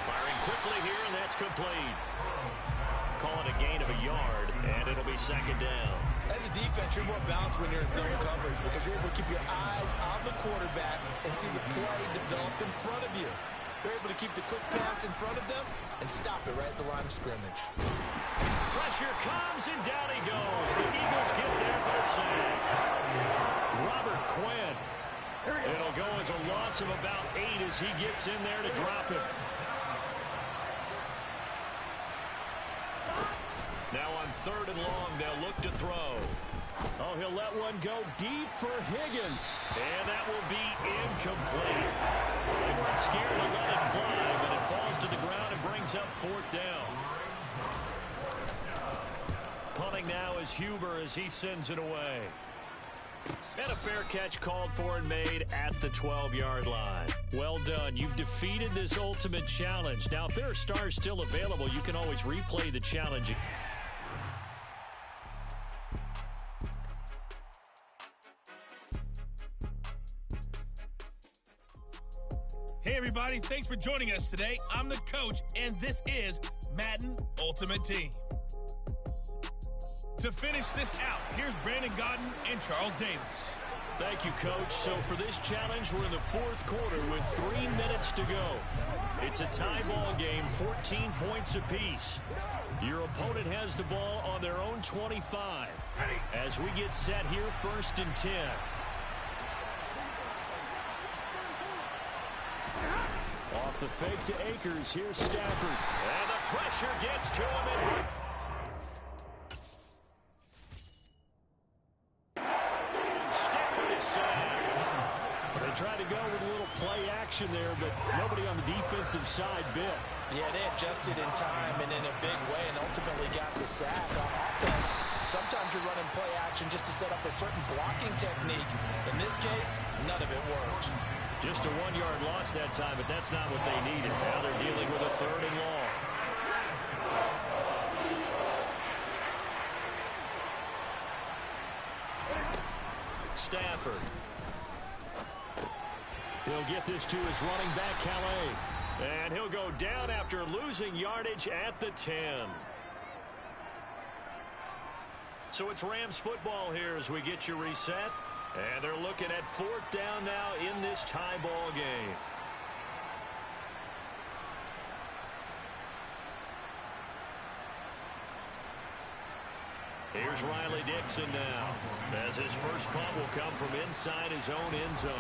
Firing quickly here, and that's complete. Call it a gain of a yard, and it'll be 2nd down. As a defense, you're more balanced when you're in zone coverage because you're able to keep your eyes on the quarterback and see the play develop in front of you. They're able to keep the quick pass in front of them and stop it right at the line of scrimmage. Pressure comes, and down he goes. The Eagles get there for the sack. Robert Quinn. It'll go as a loss of about 8 as he gets in there to drop him. Now on 3rd and long, they'll look to throw. Oh, he'll let one go deep for Higgins. And that will be incomplete. They weren't scared to let it fly, but it falls to the ground and brings up 4th down. Punting now is Huber as he sends it away. And a fair catch called for and made at the 12-yard line. Well done. You've defeated this ultimate challenge. Now, if there are stars still available, you can always replay the challenge. Hey, everybody. Thanks for joining us today. I'm the coach, and this is Madden Ultimate Team. To finish this out, here's Brandon Gaudin and Charles Davis. Thank you, Coach. So for this challenge, we're in the 4th quarter with 3 minutes to go. It's a tie ball game, 14 points apiece. Your opponent has the ball on their own 25. As we get set here, 1st and 10. Off the fake to Akers, here's Stafford. And the pressure gets to him. Tried to go with a little play action there, but nobody on the defensive side bit. Yeah, they adjusted in time and in a big way and ultimately got the sack. On offense, sometimes you're running play action just to set up a certain blocking technique. In this case, none of it worked. Just a 1-yard loss that time, but that's not what they needed. Now they're dealing with a 3rd and long. Stafford. He'll get this to his running back, Calais. And he'll go down after losing yardage at the 10. So it's Rams football here as we get you reset. And they're looking at 4th down now in this tie ball game. Here's Riley Dixon now, as his first punt will come from inside his own end zone.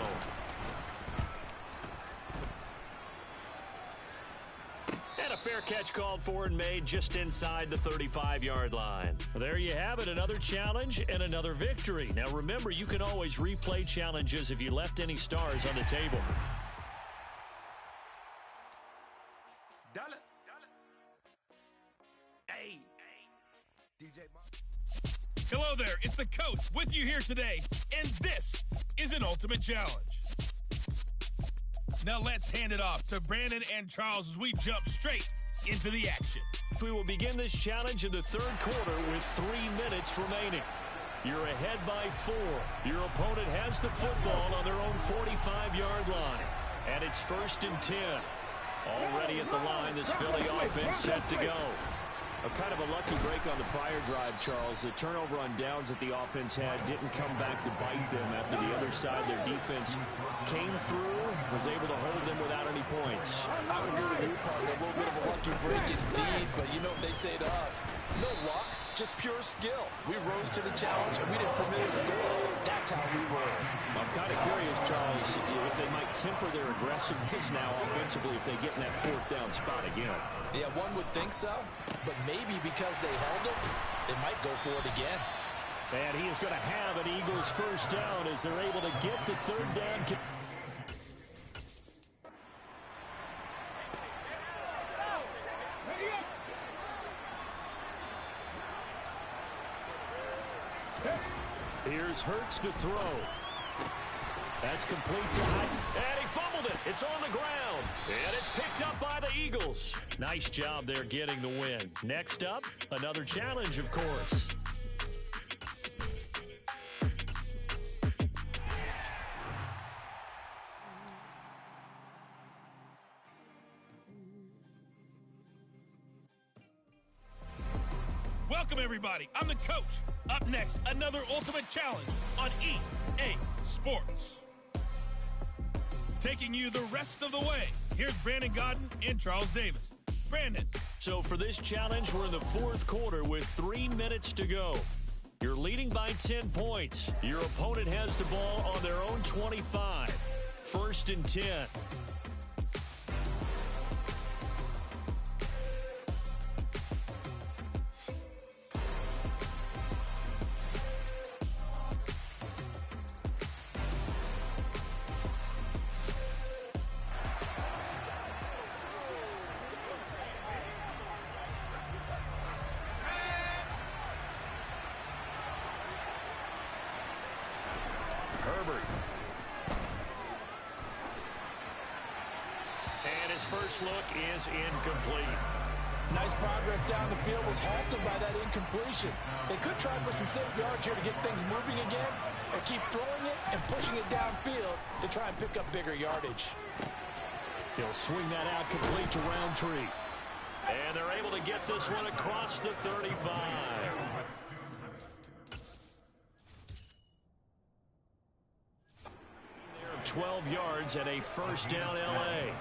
And a fair catch called for and made just inside the 35-yard line. There you have it, another challenge and another victory. Now remember, you can always replay challenges if you left any stars on the table. Hey, DJ. Hello there, it's the coach with you here today, and this is an ultimate challenge. Now let's hand it off to Brandon and Charles as we jump straight into the action. We will begin this challenge in the 3rd quarter with 3 minutes remaining. You're ahead by 4. Your opponent has the football on their own 45-yard line, and it's 1st and 10. Already at the line, this Philly offense set to go. A kind of a lucky break on the prior drive, Charles. The turnover on downs that the offense had didn't come back to bite them after the other side. Their defense came through, was able to hold them without any points. I would agree with you, partner. A little bit of a lucky break indeed, but you know what they'd say to us. No luck, just pure skill. We rose to the challenge, and we didn't permit a score. That's how we roll. I'm kind of curious, Charles, if they might temper their aggressiveness now offensively if they get in that 4th down spot again. Yeah, one would think so, but maybe because they held it, they might go for it again. And he is going to have an Eagles first down as they're able to get the 3rd down. Here's Hurts to throw. That's complete to Hyde. And he fumbled it. It's on the ground. And it's picked up by the Eagles. Nice job there getting the win. Next up, another challenge, of course. Welcome, everybody. I'm the coach. Up next, another ultimate challenge on EA Sports. Taking you the rest of the way, here's Brandon Gaudin and Charles Davis. Brandon. So for this challenge, we're in the 4th quarter with 3 minutes to go. You're leading by 10 points. Your opponent has the ball on their own 25. 1st and 10. his first look is incomplete. Nice progress down the field, was halted by that incompletion. They could try for some safe yards here to get things moving again, or keep throwing it and pushing it downfield to try and pick up bigger yardage. He'll swing that out complete to Roundtree. And they're able to get this one across the 35. 12 yards and a first down, L.A.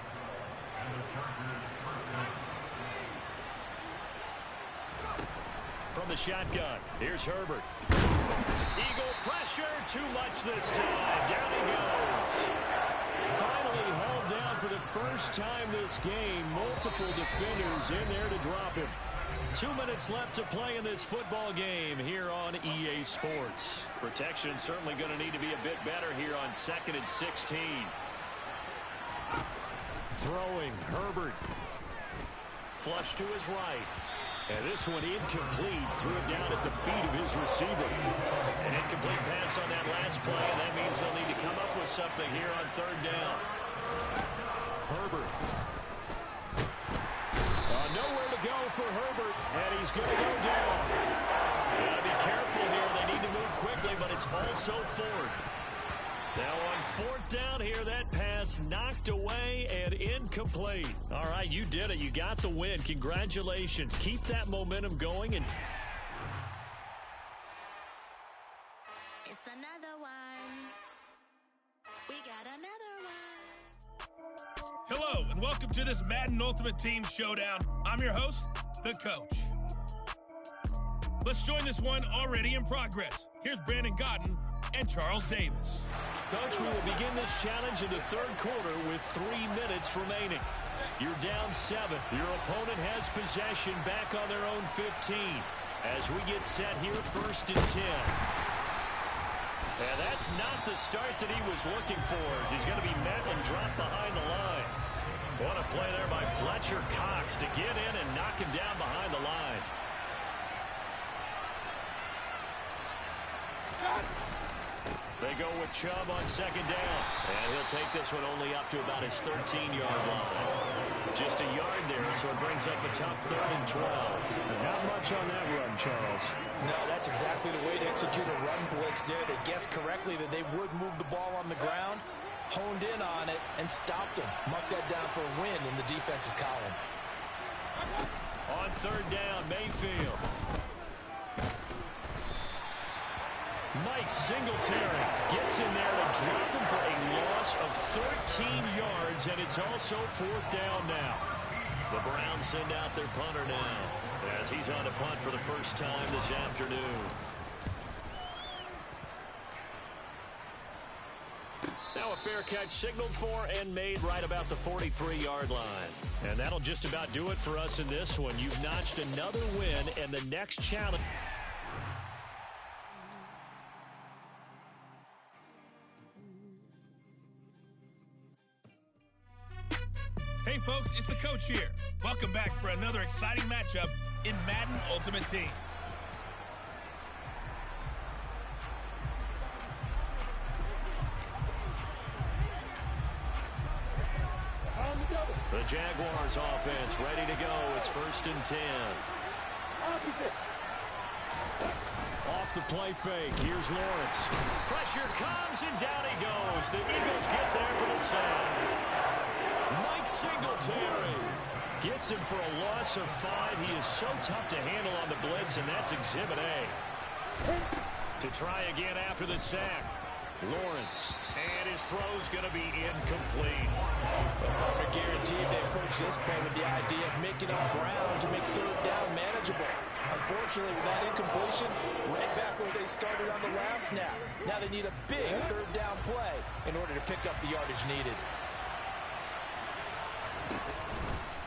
From the shotgun, here's Herbert. Eagle pressure, too much this time. Down he goes. Finally hauled down for the first time this game. Multiple defenders in there to drop him. 2 minutes left to play in this football game here on EA Sports. Protection certainly going to need to be a bit better here on 2nd and 16. Throwing, Herbert. Flush to his right. And this one incomplete. Threw it down at the feet of his receiver. An incomplete pass on that last play, and that means they'll need to come up with something here on 3rd down. Herbert. Nowhere to go for Herbert, and he's going to go down. Got to be careful here. They need to move quickly, but it's also 4th. Now on 4th down here, that pass knocked away and incomplete. All right, you did it. You got the win. Congratulations. Keep that momentum going. And it's another one. We got another one. Hello, and welcome to this Madden Ultimate Team Showdown. I'm your host, The Coach. Let's join this one already in progress. Here's Brandon Godden and Charles Davis. Coach, we will begin this challenge in the 3rd quarter with 3 minutes remaining. You're down 7. Your opponent has possession back on their own 15. As we get set here, 1st and 10. And that's not the start that he was looking for, as he's going to be met and dropped behind the line. What a play there by Fletcher Cox to get in and knock him down behind the line. They go with Chubb on 2nd down. And he'll take this one only up to about his 13-yard line. Just a yard there, so it brings up a tough 3rd and 12. Not much on that run, Charles. No, that's exactly the way to execute a run blitz there. They guessed correctly that they would move the ball on the ground, honed in on it, and stopped them. Mucked that down for a win in the defense's column. On 3rd down, Mayfield. Mike Singletary gets in there to drop him for a loss of 13 yards, and it's also 4th down now. The Browns send out their punter now, as he's on a punt for the first time this afternoon. Now a fair catch signaled for and made right about the 43-yard line. And that'll just about do it for us in this one. You've notched another win, and the next challenge... Hey folks, it's the Coach here. Welcome back for another exciting matchup in Madden Ultimate Team. The Jaguars offense ready to go. It's 1st and 10. Off the play fake. Here's Lawrence. Pressure comes and down he goes. The Eagles get there for the sack. Mike Singletary gets him for a loss of 5. He is so tough to handle on the blitz, and that's Exhibit A. To try again after the sack. Lawrence. And his throw's going to be incomplete. The partner guaranteed they approach this play with the idea of making up ground to make 3rd down manageable. Unfortunately, with that incompletion, right back where they started on the last snap. Now they need a big 3rd down play in order to pick up the yardage needed.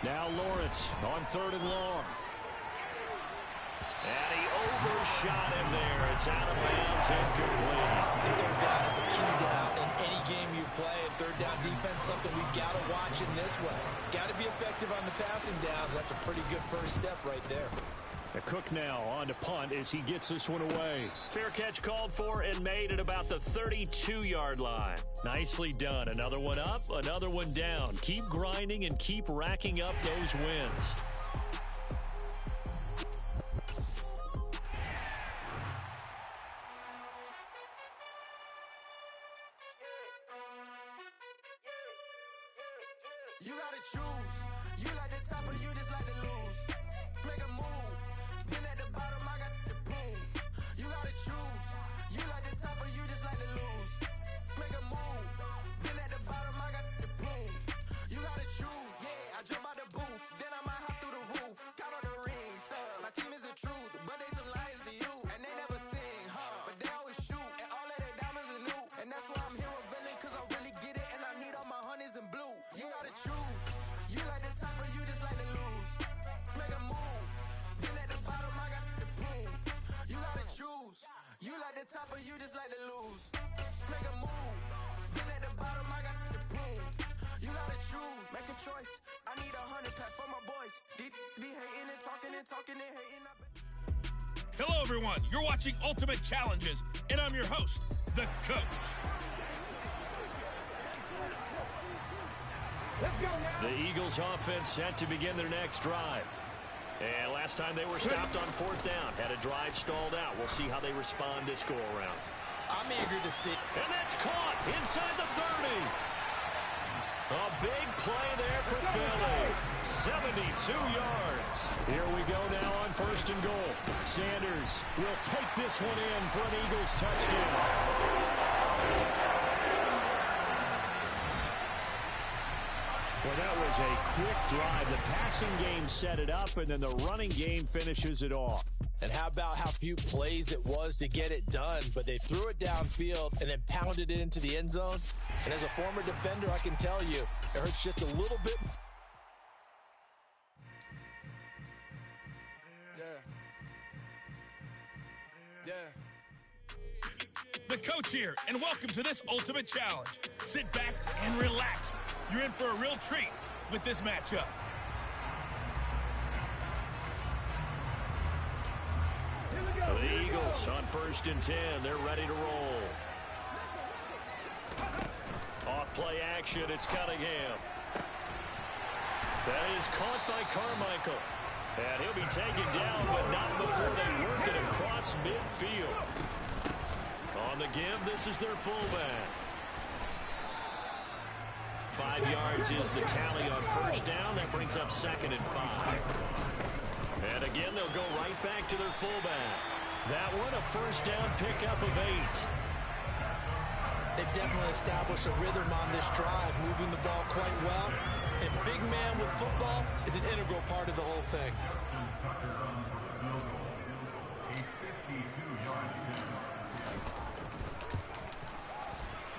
Now Lawrence on 3rd and long. And he overshot him there. It's out of bounds, incomplete. The 3rd down is a key down in any game you play. And 3rd down defense, something we've got to watch in this one. Got to be effective on the passing downs. That's a pretty good first step right there. Cook now on to punt as he gets this one away. Fair catch called for and made at about the 32-yard line. Nicely done. Another one up, another one down. Keep grinding and keep racking up those wins. You gotta choose. You like the top or you just like to lose. Make a move. Been at the bottom, I got the proof. You gotta choose. You like the top or you just like to lose. Make a move. Been at the bottom, I got the proof. You gotta choose. Yeah, I jump out the booth. Then I might hop through the roof. Count on the rings. My team is the truth, but they some liars to you. And they never sing, but they always shoot. And all of their diamonds are new. And that's why I'm here with Villain, cause I really get it. And I need all my honeys in blue. You gotta choose. You like the top or you just like to lose. Make a move. Been at the bottom, I got the proof. You gotta choose. You like the top or you just like to lose. Make a move. Been at the bottom, I got the proof. You gotta choose. Make a choice. I need 100 pack for my boys. Be hating and talking and talking and hating. Hello, everyone. You're watching Ultimate Challenges, and I'm your host, The Coach. The Eagles offense set to begin their next drive. And last time they were stopped on fourth down. Had a drive stalled out. We'll see how they respond this go-around. I'm eager to see. And that's caught inside the 30. A big play there for Philly. 72 yards. Here we go now on first and goal. Sanders will take this one in for an Eagles touchdown. Well, that was a quick drive. The passing game set it up, and then the running game finishes it off. And how about how few plays it was to get it done, but they threw it downfield and then pounded it into the end zone. And as a former defender, I can tell you, it hurts just a little bit. Yeah. The Coach here, and welcome to this Ultimate Challenge. Sit back and relax. You're in for a real treat with this matchup. The Eagles on first and 10. They're ready to roll. Off play action. It's Cunningham. That is caught by Carmichael. And he'll be taken down, but not before they work it across midfield. On the give, this is their fullback. 5 yards is the tally on first down. That brings up 2nd and 5. And again, they'll go right back to their fullback. That one, a first down pickup of 8. They've definitely established a rhythm on this drive, moving the ball quite well. And big man with football is an integral part of the whole thing.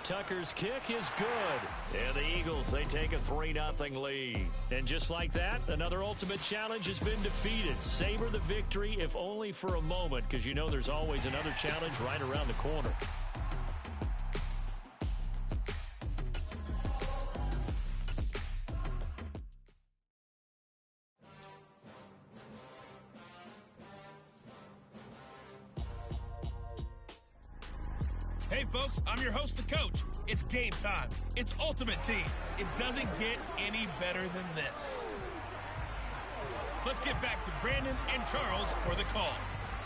Tucker's kick is good. And the Eagles, they take a 3-0 lead. And just like that, another Ultimate Challenge has been defeated. Savor the victory, if only for a moment, because you know there's always another challenge right around the corner. Hey, folks, I'm your host, The Coach. It's game time. It's Ultimate Team. It doesn't get any better than this. Let's get back to Brandon and Charles for the call.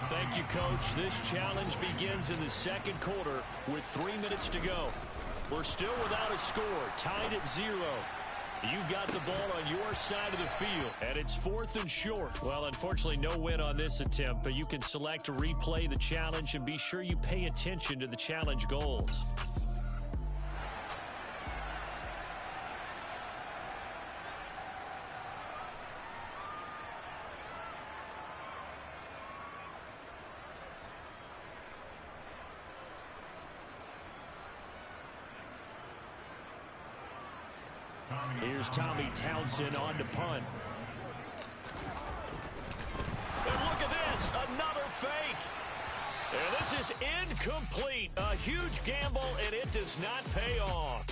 Thank you, Coach. This challenge begins in the second quarter with 3 minutes to go. We're still without a score, tied at 0. You've got the ball on your side of the field, and it's 4th and short. Well, unfortunately, no win on this attempt, but you can select to replay the challenge and be sure you pay attention to the challenge goals. Here's Tommy Townsend on to punt. And look at this, another fake. And this is incomplete. A huge gamble, and it does not pay off.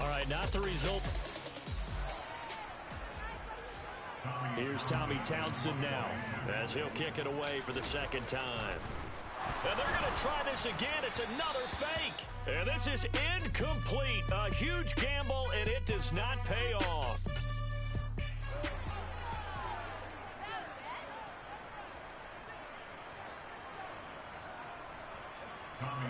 All right, not the result. Here's Tommy Townsend now as he'll kick it away for the second time. And they're going to try this again. It's another fake. And this is incomplete. A huge gamble, and it does not pay off.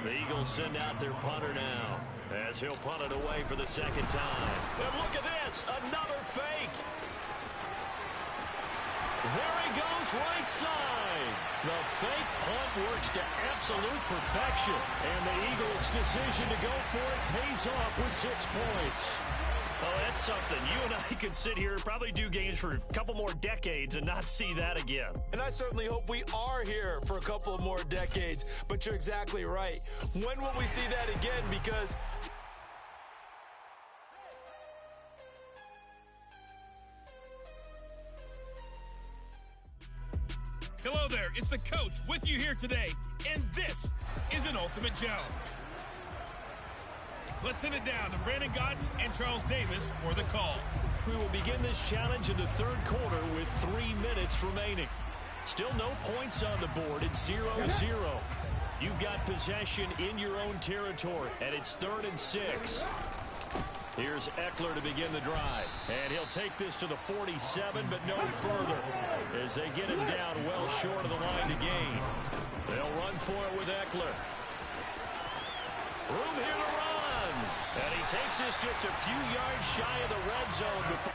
The Eagles send out their punter now as he'll punt it away for the second time. And look at this, another fake. There he goes, right side. The fake punt works to absolute perfection. And the Eagles' decision to go for it pays off with 6 points. Oh, that's something. You and I could sit here and probably do games for a couple more decades and not see that again. And I certainly hope we are here for a couple of more decades. But you're exactly right. When will we see that again? Because hello there, it's the coach with you here today, and this is an Ultimate Challenge. Let's send it down to Brandon Gaudin and Charles Davis for the call. We will begin this challenge in the third quarter with 3 minutes remaining. Still no points on the board. It's 0-0. You've got possession in your own territory, and it's 3rd and 6. Here's Eckler to begin the drive. And he'll take this to the 47, but no further, as they get him down well short of the line to gain. They'll run for it with Eckler. Room here to run. And he takes this just a few yards shy of the red zone before.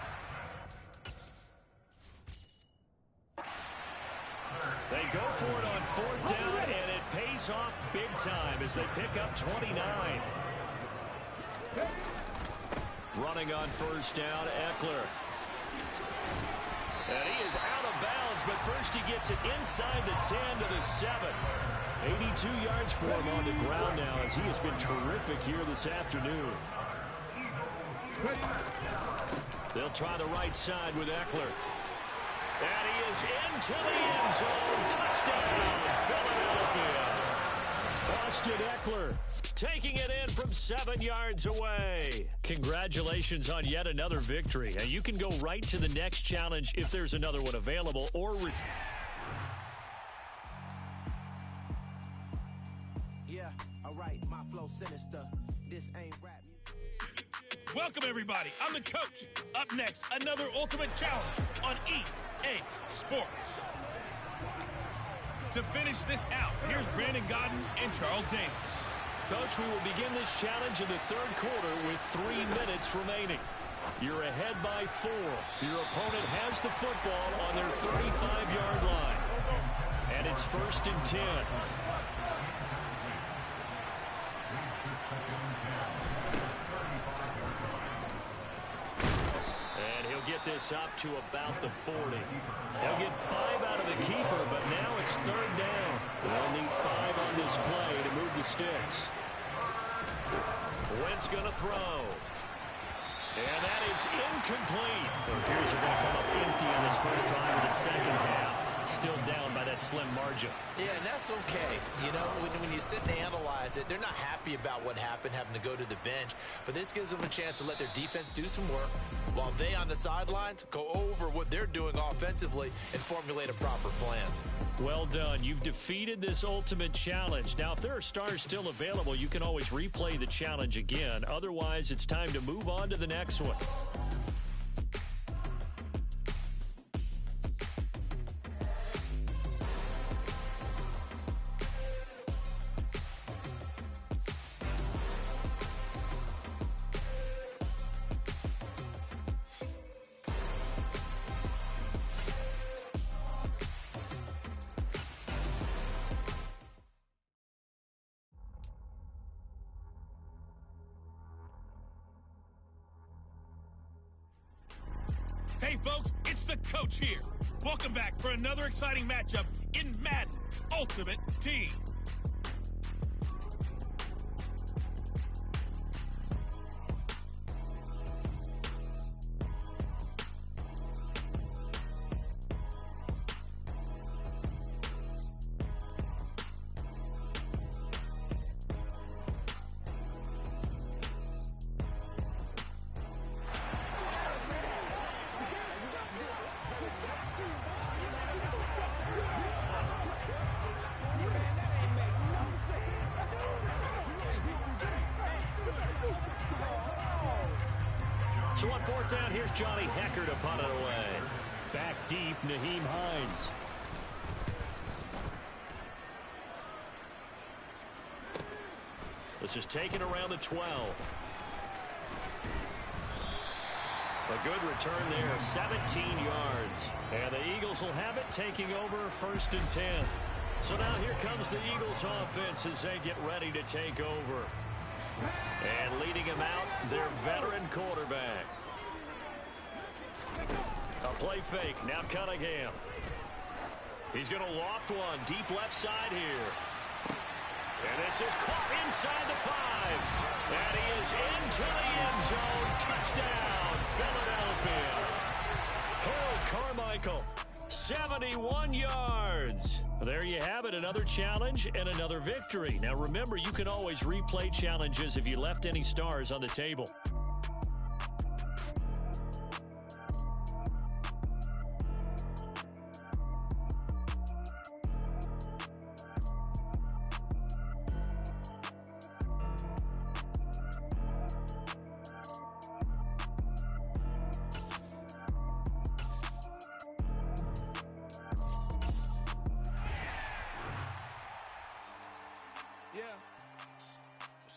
They go for it on 4th down, and it pays off big time as they pick up 29. Running on 1st down, Eckler. And he is out of bounds, but first he gets it inside the 10 to the 7. 82 yards for him on the ground now, as he has been terrific here this afternoon. They'll try the right side with Eckler. And he is into the end zone. Touchdown, Philadelphia. Austin Eckler taking it in from 7 yards away. Congratulations on yet another victory. And you can go right to the next challenge if there's another one available, or Yeah, all right, my flow sinister. This ain't rap music. Welcome, everybody. I'm the coach. Up next, another Ultimate Challenge on EA Sports. To finish this out, here's Brandon Gaudin and Charles Davis. Coach, we will begin this challenge in the third quarter with 3 minutes remaining. You're ahead by 4. Your opponent has the football on their 35-yard line. And it's 1st and 10. And he'll get this up to about the 40. He'll get 5 out of the keeper, but now it's 3rd down. They'll need 5 on this play to move the sticks. Wentz going to throw. And that is incomplete. It appears they're going to come up empty on this first drive of the second half. Still down by that slim margin. Yeah, and that's okay. You know, when you sit and analyze it, they're not happy about what happened, having to go to the bench. But this gives them a chance to let their defense do some work while they on the sidelines go over what they're doing offensively and formulate a proper plan. Well done. You've defeated this ultimate challenge. Now, if there are stars still available, you can always replay the challenge again. Otherwise, it's time to move on to the next one. Hey folks, it's the coach here. Welcome back for another exciting matchup in Madden Ultimate Team. So on fourth down, here's Johnny Hecker to punt it away. Back deep, Nyheim Hines. This is taken around the 12. A good return there, 17 yards. And the Eagles will have it, taking over first and 10. So now here comes the Eagles offense as they get ready to take over. And leading him out, their veteran quarterback. A play fake, now Cunningham. He's going to loft one, deep left side here. And this is caught inside the 5. And he is into the end zone. Touchdown, Philadelphia. Harold Carmichael, 71 yards. There you have it, another challenge and another victory. Now remember, you can always replay challenges if you left any stars on the table.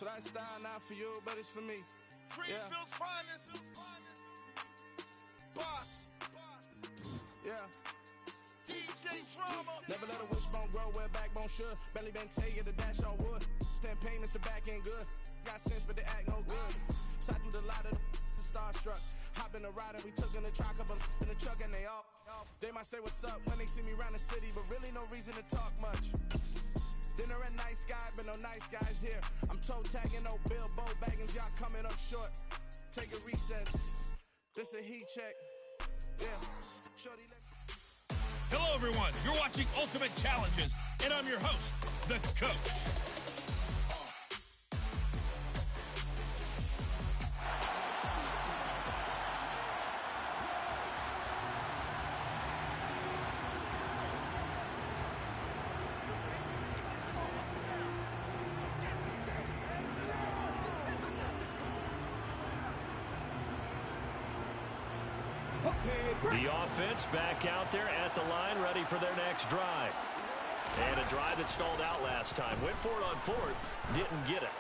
So that style not for you, but it's for me. Greenfield's finest. Boss. Yeah. DJ Drama. Never let a wishbone grow where backbone should. Belly been taken to dash on wood. Then pain is the back end good. Got sense, but they act no good. So I threw the lot of the starstruck. Hop in the ride and we took in the truck up in the truck and they all. They might say what's up when they see me around the city, but really no reason to talk much. Dinner at Nice Guy, but no nice guys here. I'm toe tagging, no Bilbo Baggins, y'all coming up short. Take a recess. This a heat check. Yeah. Shorty. Hello, everyone. You're watching Ultimate Challenges, and I'm your host, The Coach. The offense back out there at the line, ready for their next drive. And a drive that stalled out last time. Went for it on fourth, didn't get it.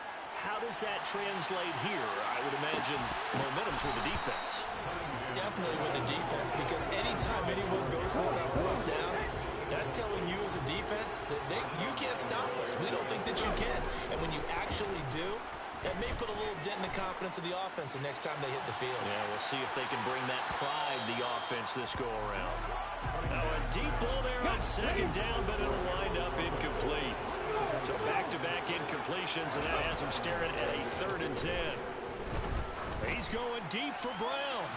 How does that translate here? I would imagine momentum's with the defense. Definitely with the defense, because anytime anyone goes for it on fourth down, that's telling you as a defense that you can't stop us. We don't think that you can. And when you actually do, it may put a little dent in the confidence of the offense the next time they hit the field. Yeah, we'll see if they can bring that pride, the offense, this go-around. Now a deep ball there on second down, but it'll wind up incomplete. So back-to-back incompletions, and that has him staring at a 3rd and 10. He's going deep for Brown.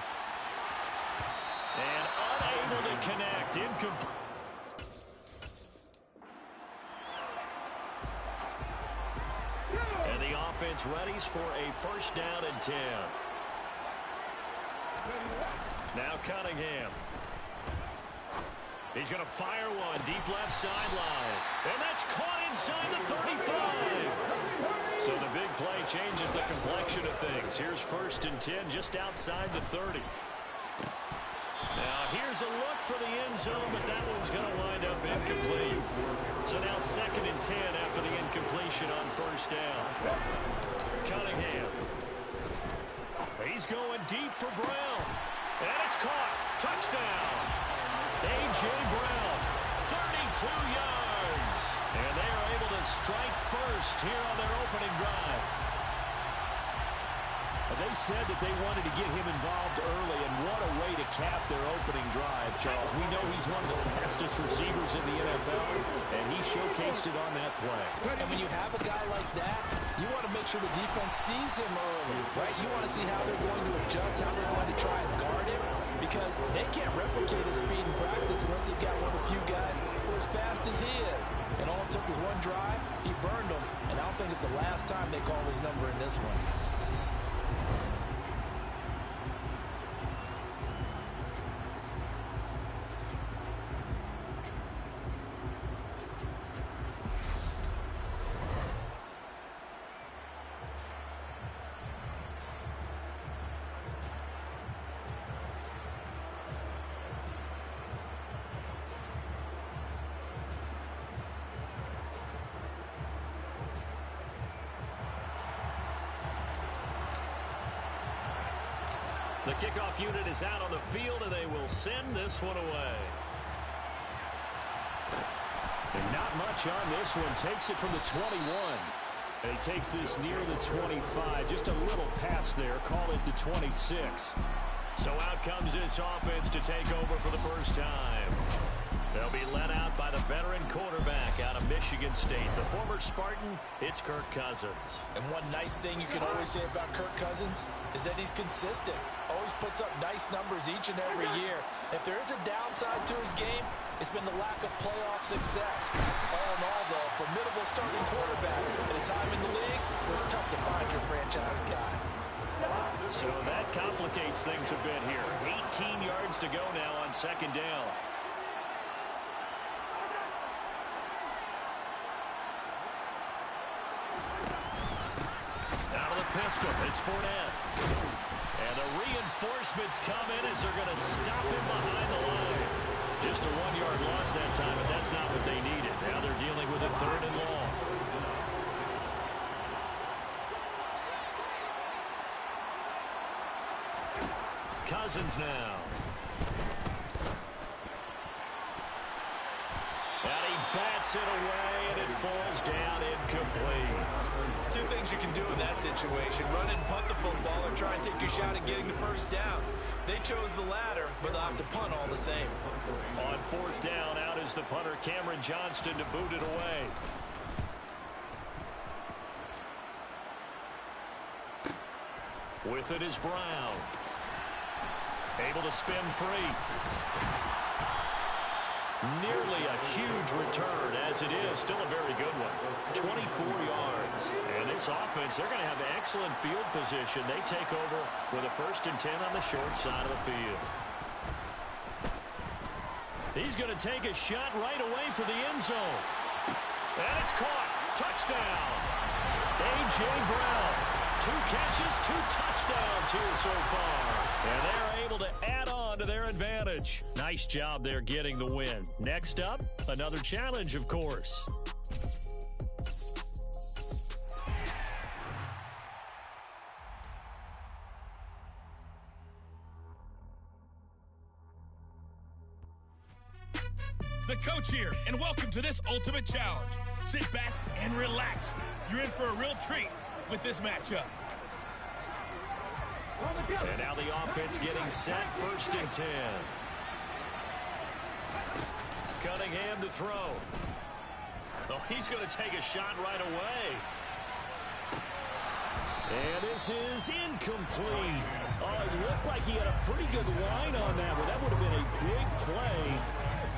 And unable to connect. Incomplete. And the offense readies for a 1st down and 10. Now Cunningham. He's going to fire one deep left sideline. And that's caught inside the 35. So the big play changes the complexion of things. Here's 1st and 10 just outside the 30. Now here's a look for the end zone, but that one's going to wind up incomplete. So now 2nd and 10 after the incompletion on 1st down. Cunningham. He's going deep for Brown. And it's caught. Touchdown. A.J. Brown, 32 yards. And they are able to strike first here on their opening drive. They said that they wanted to get him involved early, and what a way to cap their opening drive, Charles. We know he's one of the fastest receivers in the NFL, and he showcased it on that play. And when you have a guy like that, you want to make sure the defense sees him early, right? You want to see how they're going to adjust, how they're going to try and guard him, because they can't replicate his speed in practice unless they've got one of the few guys who are as fast as he is. And all it took was one drive, he burned them, and I don't think it's the last time they call his number in this one. The kickoff unit is out on the field, and they will send this one away. And not much on this one. Takes it from the 21. And he takes this near the 25. Just a little pass there. Call it the 26. So out comes this offense to take over for the first time. They'll be led out by the veteran quarterback out of Michigan State. The former Spartan, it's Kirk Cousins. And one nice thing you can always say about Kirk Cousins is that he's consistent. Always puts up nice numbers each and every year. If there is a downside to his game, it's been the lack of playoff success. All in all, though, formidable starting quarterback at a time in the league where it's tough to find your franchise guy. So that complicates things a bit here. 18 yards to go now on second down. Pistol. It's Fournette. And the reinforcements come in as they're going to stop him behind the line. Just a 1-yard loss that time, but that's not what they needed. Now they're dealing with a 3rd and long. Cousins now. And he bats it away, and it falls down incomplete. Two things you can do in that situation: run and punt the football, or try and take your shot at getting the first down. They chose the latter, but they'll have to punt all the same. On 4th down, out is the punter Cameron Johnston to boot it away. With it is Brown. Able to spin free. Nearly a huge return, as it is. Still a very good one. 24 yards. And this offense, they're going to have excellent field position. They take over with a 1st and 10 on the short side of the field. He's going to take a shot right away for the end zone. And it's caught. Touchdown. A.J. Brown. 2 catches, 2 touchdowns here so far. And they're able to add on to their advantage. Nice job there getting the win. Next up, another challenge, of course. The coach here, and welcome to this ultimate challenge. Sit back and relax. You're in for a real treat with this matchup. And now the offense getting set, 1st and 10. Cunningham to throw. Oh, he's going to take a shot right away. And this is incomplete. Oh, it looked like he had a pretty good line on that one. That would have been a big play,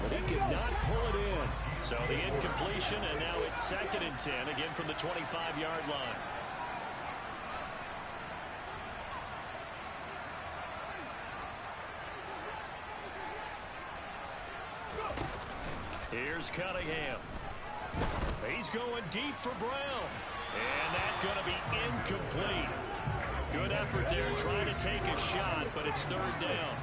but he could not pull it in. So the incompletion, and now it's 2nd and 10, again from the 25-yard line. Here's Cunningham. He's going deep for Brown. And that's going to be incomplete. Good effort there trying to take a shot, but it's 3rd down.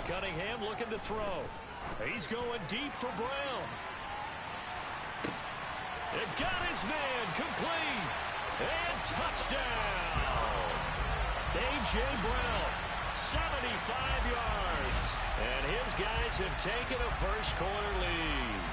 Cunningham looking to throw. He's going deep for Brown. It got his man complete. And touchdown. A.J. Brown, 75 yards. And his guys have taken a first-quarter lead.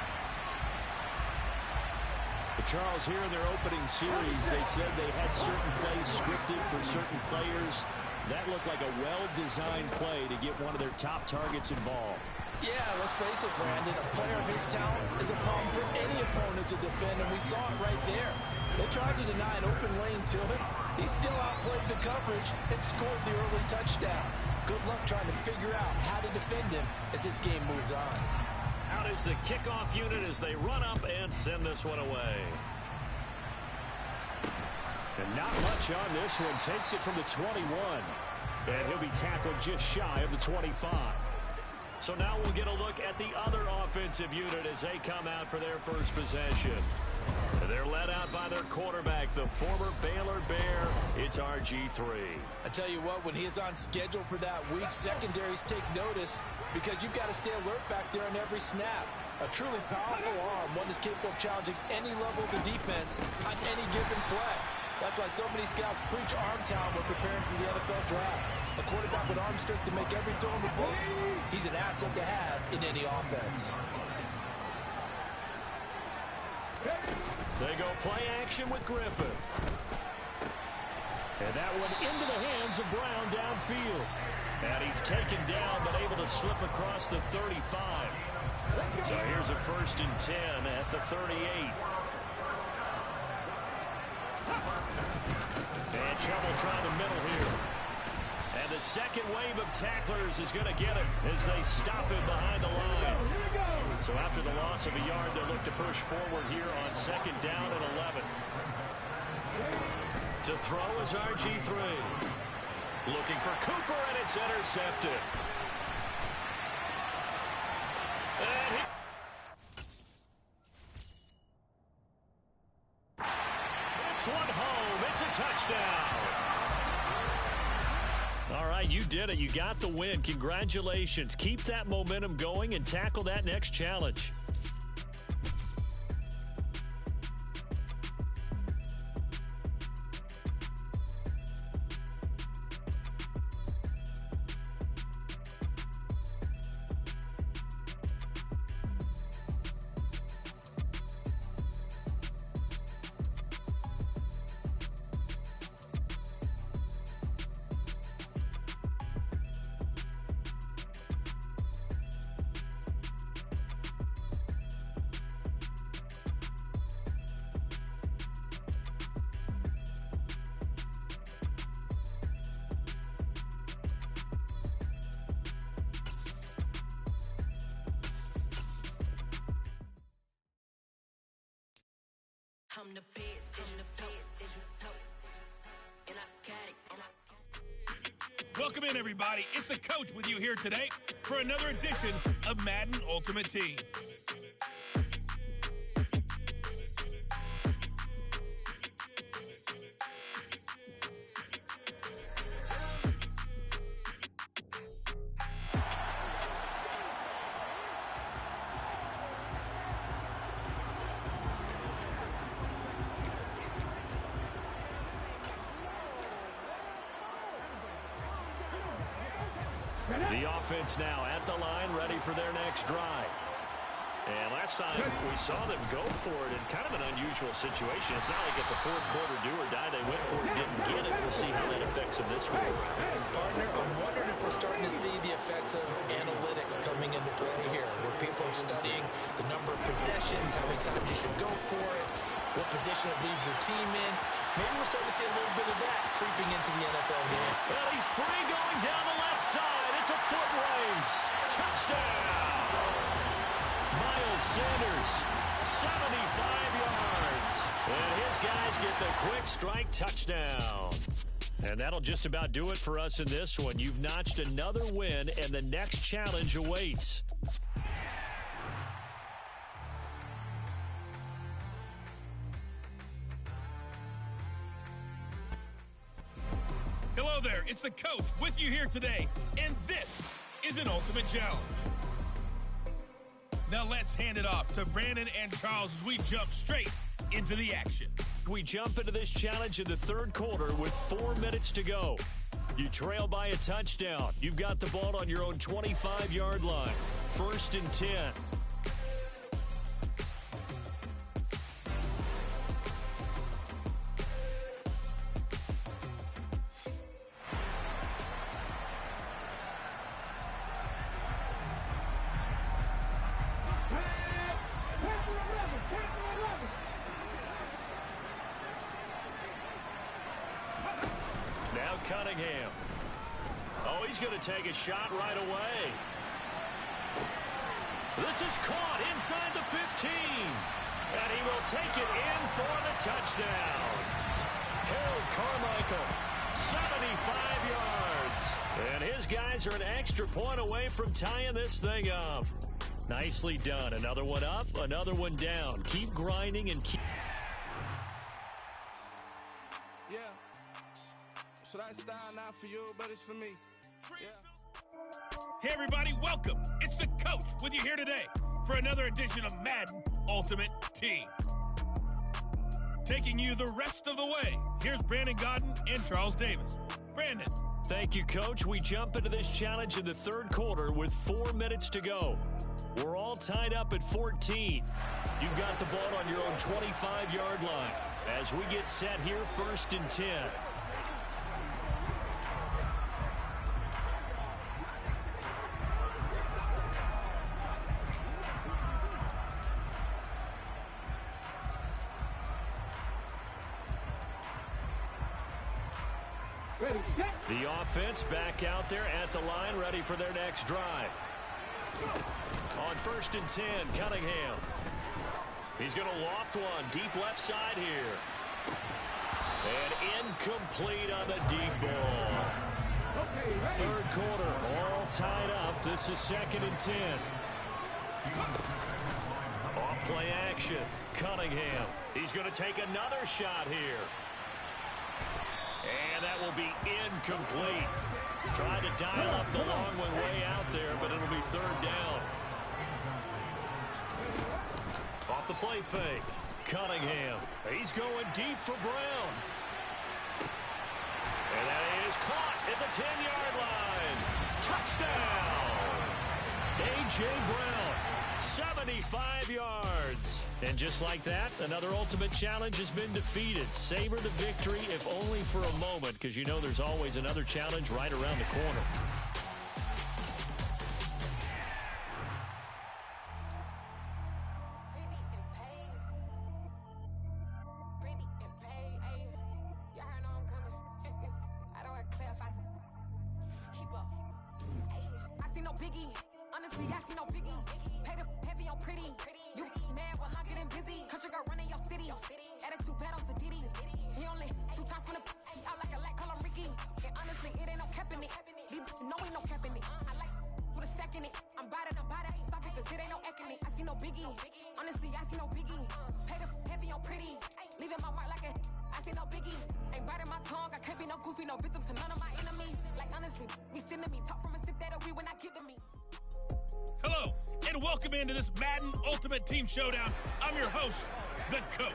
Charles, here in their opening series, they said they had certain plays scripted for certain players. That looked like a well-designed play to get one of their top targets involved. Yeah, let's face it, Brandon. A player of his talent is a problem for any opponent to defend, and we saw it right there. They tried to deny an open lane to him. He still outplayed the coverage and scored the early touchdown. Good luck trying to figure out how to defend him as this game moves on. Out is the kickoff unit as they run up and send this one away. And not much on this one. Takes it from the 21. And he'll be tackled just shy of the 25. So now we'll get a look at the other offensive unit as they come out for their first possession. They're led out by their quarterback, the former Baylor Bear. It's RG3. I tell you what, when he is on schedule for that week, secondaries take notice because you've got to stay alert back there on every snap. A truly powerful arm, one that's capable of challenging any level of the defense on any given play. That's why so many scouts preach arm talent when preparing for the NFL draft. A quarterback with arm strength to make every throw in the book, he's an asset to have in any offense. They go play action with Griffin. And that one into the hands of Brown downfield. And he's taken down, but able to slip across the 35. So here's a 1st and 10 at the 38. And trouble trying the middle here. And the second wave of tacklers is going to get him as they stop him behind the line. So after the loss of a yard, they'll look to push forward here on 2nd down and 11. To throw is RG3. Looking for Cooper, and it's intercepted. And this one home. It's a touchdown. All right, you did it. You got the win. Congratulations. Keep that momentum going and tackle that next challenge. I'm the best, and I got it. Welcome in, everybody. It's the coach with you here today for another edition of Madden Ultimate Team. The offense now at the line, ready for their next drive. And last time we saw them go for it in kind of an unusual situation. It's not like it's a fourth quarter do or die. They went for it, didn't get it. We'll see how that affects them this week. Partner, I'm wondering if we're starting to see the effects of analytics coming into play here, where people are studying the number of possessions, how many times you should go for it, what position it leaves your team in. Maybe we're starting to see a little bit of that creeping into the NFL game. Well, he's free going down the left side. It's a foot race. Touchdown. Miles Sanders, 75 yards. And his guys get the quick strike touchdown. And that'll just about do it for us in this one. You've notched another win, and the next challenge awaits. Hello there, it's the coach with you here today, and this is an Ultimate Challenge. Now let's hand it off to Brandon and Charles as we jump straight into the action. We jump into this challenge in the third quarter with 4 minutes to go. You trail by a touchdown. You've got the ball on your own 25-yard line. 1st and 10. Cunningham. Oh, he's going to take a shot right away. This is caught inside the 15. And he will take it in for the touchdown. Harold Carmichael, 75 yards. And his guys are an extra point away from tying this thing up. Nicely done. Another one up, another one down. Keep grinding and keep... Yeah. So that style not for you, but it's for me. Yeah. Hey, everybody, welcome. It's the Coach with you here today for another edition of Madden Ultimate Team. Taking you the rest of the way, here's Brandon Gaudin and Charles Davis. Brandon. Thank you, Coach. We jump into this challenge in the third quarter with 4 minutes to go. We're all tied up at 14. You've got the ball on your own 25-yard line as we get set here, 1st and 10. The offense back out there at the line, ready for their next drive. On 1st and 10, Cunningham. He's going to loft one, deep left side here. And incomplete on the deep ball. Third quarter, all tied up. This is 2nd and 10. Off play action, Cunningham. He's going to take another shot here. And that will be incomplete. Trying to dial up the long one way out there, but it'll be 3rd down. Off the play fake, Cunningham. He's going deep for Brown. And that is caught at the 10-yard line. Touchdown! A.J. Brown, 75 yards. And just like that, another Ultimate Challenge has been defeated. Savor the victory, if only for a moment, because you know there's always another challenge right around the corner. Hello, and welcome into this Madden Ultimate Team Showdown. I'm your host, the Coach.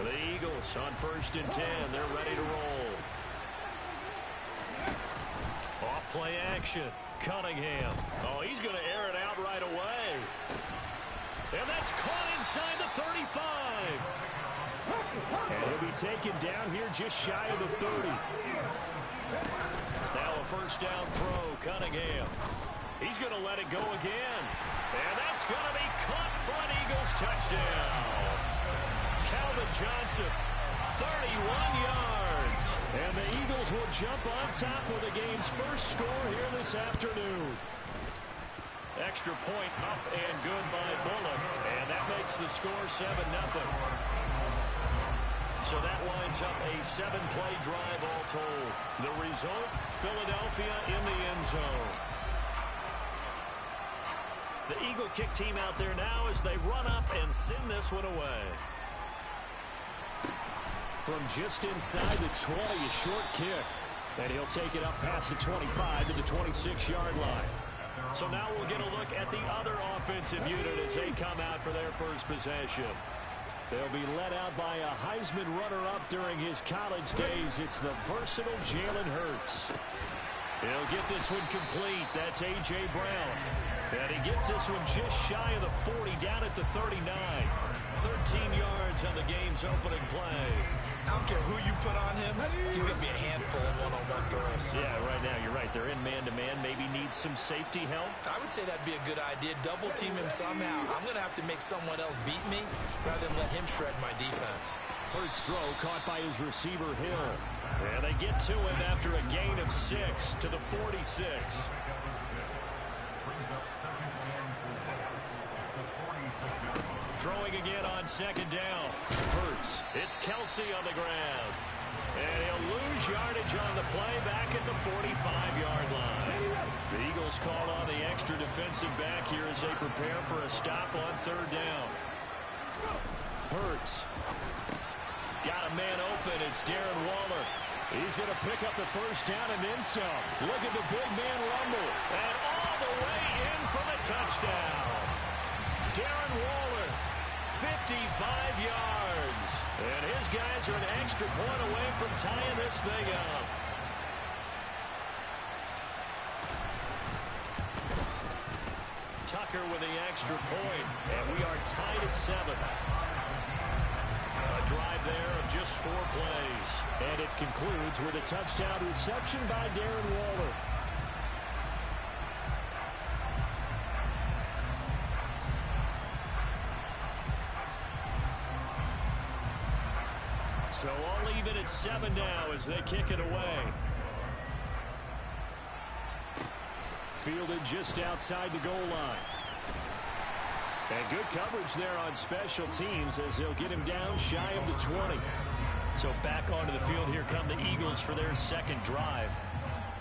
The Eagles on 1st and 10. They're ready to roll. Off play action, Cunningham. Oh, he's going to air it out right away. And that's caught inside the 35. And he'll be taken down here just shy of the 30. Now a 1st down throw, Cunningham. He's going to let it go again. And that's going to be caught for an Eagles touchdown. Calvin Johnson, 31 yards. And the Eagles will jump on top with the game's first score here this afternoon. Extra point up and good by Bullock. And that makes the score 7-0. So that winds up a 7-play drive all told. The result, Philadelphia in the end zone. The Eagle kick team out there now as they run up and send this one away. From just inside the 20, a short kick. And he'll take it up past the 25 to the 26-yard line. So now we'll get a look at the other offensive unit as they come out for their first possession. They'll be led out by a Heisman runner-up during his college days. It's the versatile Jalen Hurts. He'll get this one complete. That's A.J. Brown. And he gets this one just shy of the 40, down at the 39. 13 yards on the game's opening play. I don't care who you put on him, he's going to be a handful of one-on-one throws. Yeah, right now, you're right. They're in man-to-man. Maybe needs some safety help. I would say that'd be a good idea. Double team him somehow. I'm going to have to make someone else beat me rather than let him shred my defense. Hurts throw caught by his receiver, Hill. And they get to him after a gain of 6 to the 46. Throwing again on 2nd down. Hurts. It's Kelsey on the ground. And he'll lose yardage on the play back at the 45-yard line. The Eagles call on the extra defensive back here as they prepare for a stop on third down. Hurts. Got a man open. It's Darren Waller. He's going to pick up the first down and then some. Look at the big man rumble. And all the way in for the touchdown. Darren Waller, 55 yards. And his guys are an extra point away from tying this thing up. Tucker with the extra point, and we are tied at 7. A drive there of just 4 plays. And it concludes with a touchdown reception by Darren Waller. So all even at 7 now as they kick it away. Fielded just outside the goal line. And good coverage there on special teams as they'll get him down shy of the 20. So back onto the field here come the Eagles for their second drive.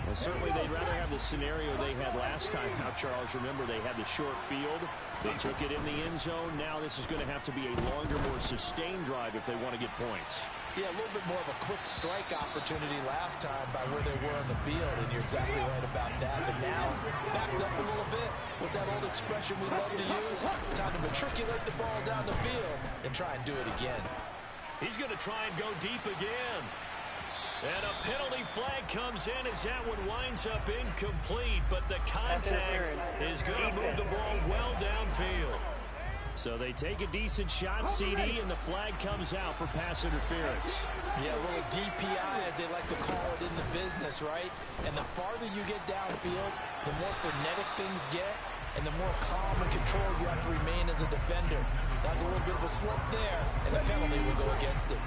Well, certainly they'd rather have the scenario they had last time. Now, Charles, remember they had the short field. They took it in the end zone. Now this is going to have to be a longer, more sustained drive if they want to get points. Yeah, a little bit more of a quick strike opportunity last time by where they were on the field, and you're exactly right about that. But now, backed up a little bit. What's that old expression we love to use? Time to matriculate the ball down the field and try and do it again. He's going to try and go deep again. And a penalty flag comes in as that one winds up incomplete, but the contact is going to move the ball well downfield. So they take a decent shot, CD, and the flag comes out for pass interference. Yeah, a little DPI, as they like to call it in the business, right? And the farther you get downfield, the more frenetic things get, and the more calm and controlled you have to remain as a defender. That's a little bit of a slip there, and the penalty will go against it.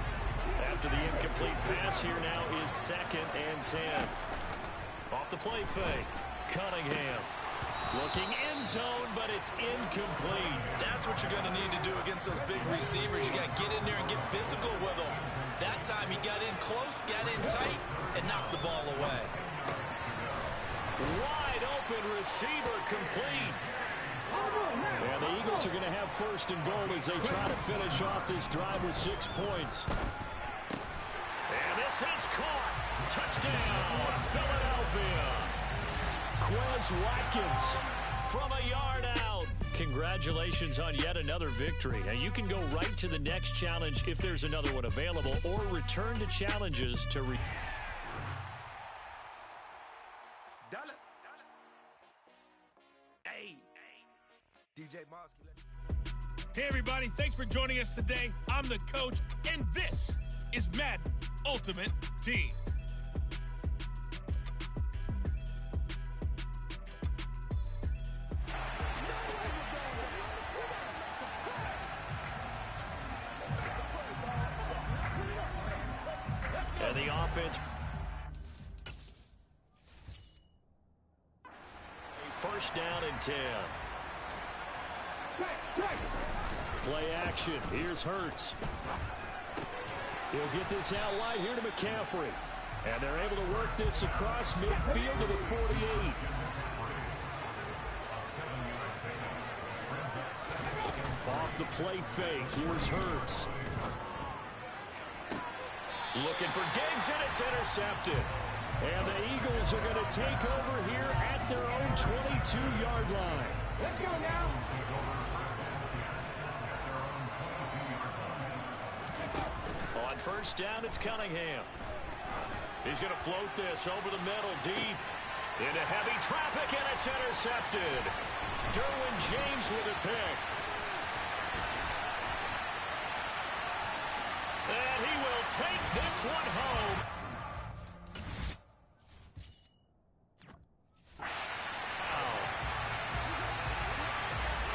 After the incomplete pass, here now is 2nd and 10. Off the play fake, Cunningham. Looking end zone, but it's incomplete. That's what you're going to need to do against those big receivers. You got to get in there and get physical with them. That time he got in close, got in tight, and knocked the ball away. Wide open receiver complete. And the Eagles are going to have 1st and goal as they try to finish off this drive with 6 points. And this is caught. Touchdown, Philadelphia. Quez Watkins from a yard out. Congratulations on yet another victory. And you can go right to the next challenge if there's another one available, or return to challenges to Hey everybody, thanks for joining us today. I'm the coach, and this is Madden Ultimate Team. And the offense. 1st down and 10. Play action. Here's Hurts. He'll get this out wide here to McCaffrey. And they're able to work this across midfield to the 48. Off the play fake. Here's Hurts. Looking for Diggs, and it's intercepted. And the Eagles are going to take over here at their own 22-yard line. Let's go now. On 1st down, it's Cunningham. He's going to float this over the middle, deep into heavy traffic, and it's intercepted. Derwin James with a pick. And he will take this one home.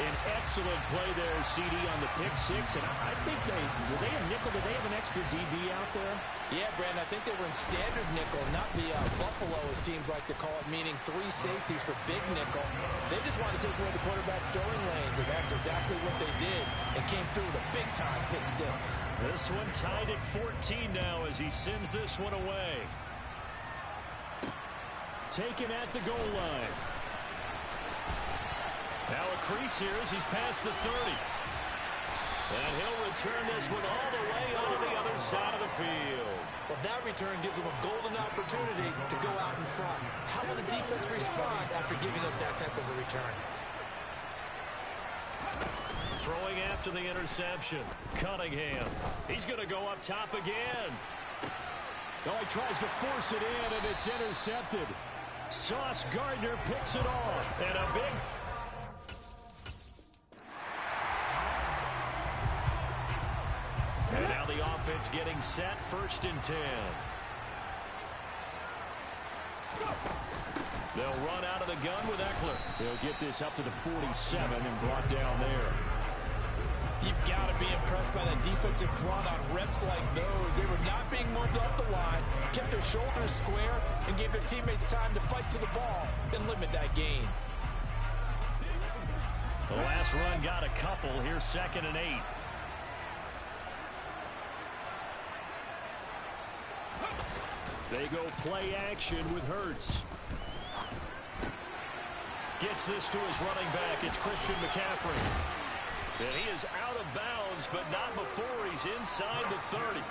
An excellent play there, CD, on the pick 6. And I think were they a nickel? Did they have an extra DB out there? Yeah, Brandon, I think they were in standard nickel, not the Buffalo, as teams like to call it, meaning 3 safeties for big nickel. They just wanted to take away the quarterback's throwing lanes, and that's exactly what they did, and came through with a big-time pick 6. This one tied at 14 now as he sends this one away. Taken at the goal line. Now a crease here as he's past the 30. And he'll return this one all the way onto the other side of the field. Well, that return gives them a golden opportunity to go out in front. How will the defense respond after giving up that type of a return? Throwing after the interception. Cunningham. He's going to go up top again. Oh, he tries to force it in, and it's intercepted. Sauce Gardner picks it off. And a big... And now the offense getting set, 1st and 10. They'll run out of the gun with Eckler. They'll get this up to the 47 and brought down there. You've got to be impressed by that defensive front on reps like those. They were not being moved off the line, kept their shoulders square, and gave their teammates time to fight to the ball and limit that gain. The last run got a couple. Here's 2nd and 8. They go play action with Hurts. Gets this to his running back. It's Christian McCaffrey. And he is out of bounds, but not before he's inside the 30.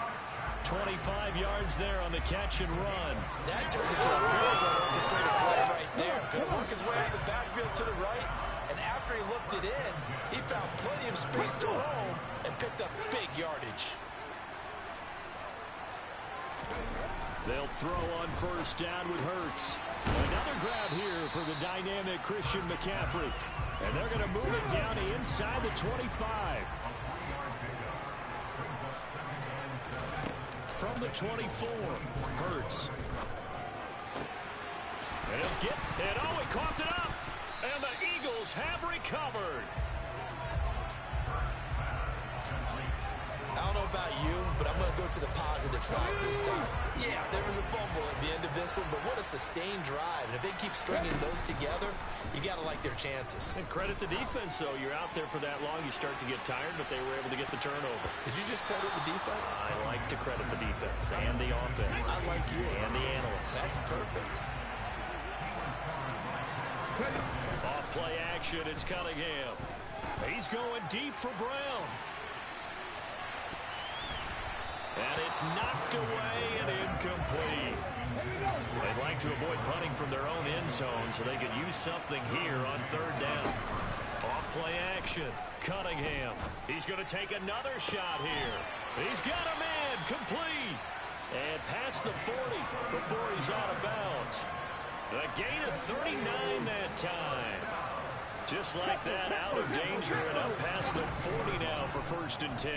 25 yards there on the catch and run. That turned into a field goal orchestrated play right there. Going to work his way out of the backfield to the right, and after he looked it in, he found plenty of space to roam and picked up big yardage. They'll throw on 1st down with Hurts. Another grab here for the dynamic Christian McCaffrey. And they're going to move it down to inside the 25. From the 24, Hurts. And he'll get it. Oh, he coughed it up. And the Eagles have recovered. I don't know about you, but I'm going to go to the positive side this time. Yeah, there was a fumble at the end of this one, but what a sustained drive. And if they keep stringing those together, you got to like their chances. And credit the defense, though. You're out there for that long, you start to get tired, but they were able to get the turnover. Did you just credit the defense? I like to credit the defense and the offense. I like you. And the analysts. That's perfect. Off play action, it's Cunningham. He's going deep for Brown. And it's knocked away and incomplete. They'd like to avoid punting from their own end zone so they could use something here on 3rd down. Off play action. Cunningham. He's going to take another shot here. He's got a man. Complete. And past the 40 before he's out of bounds. A gain of 39 that time. Just like that, out of danger and up past the 40 now for 1st and 10.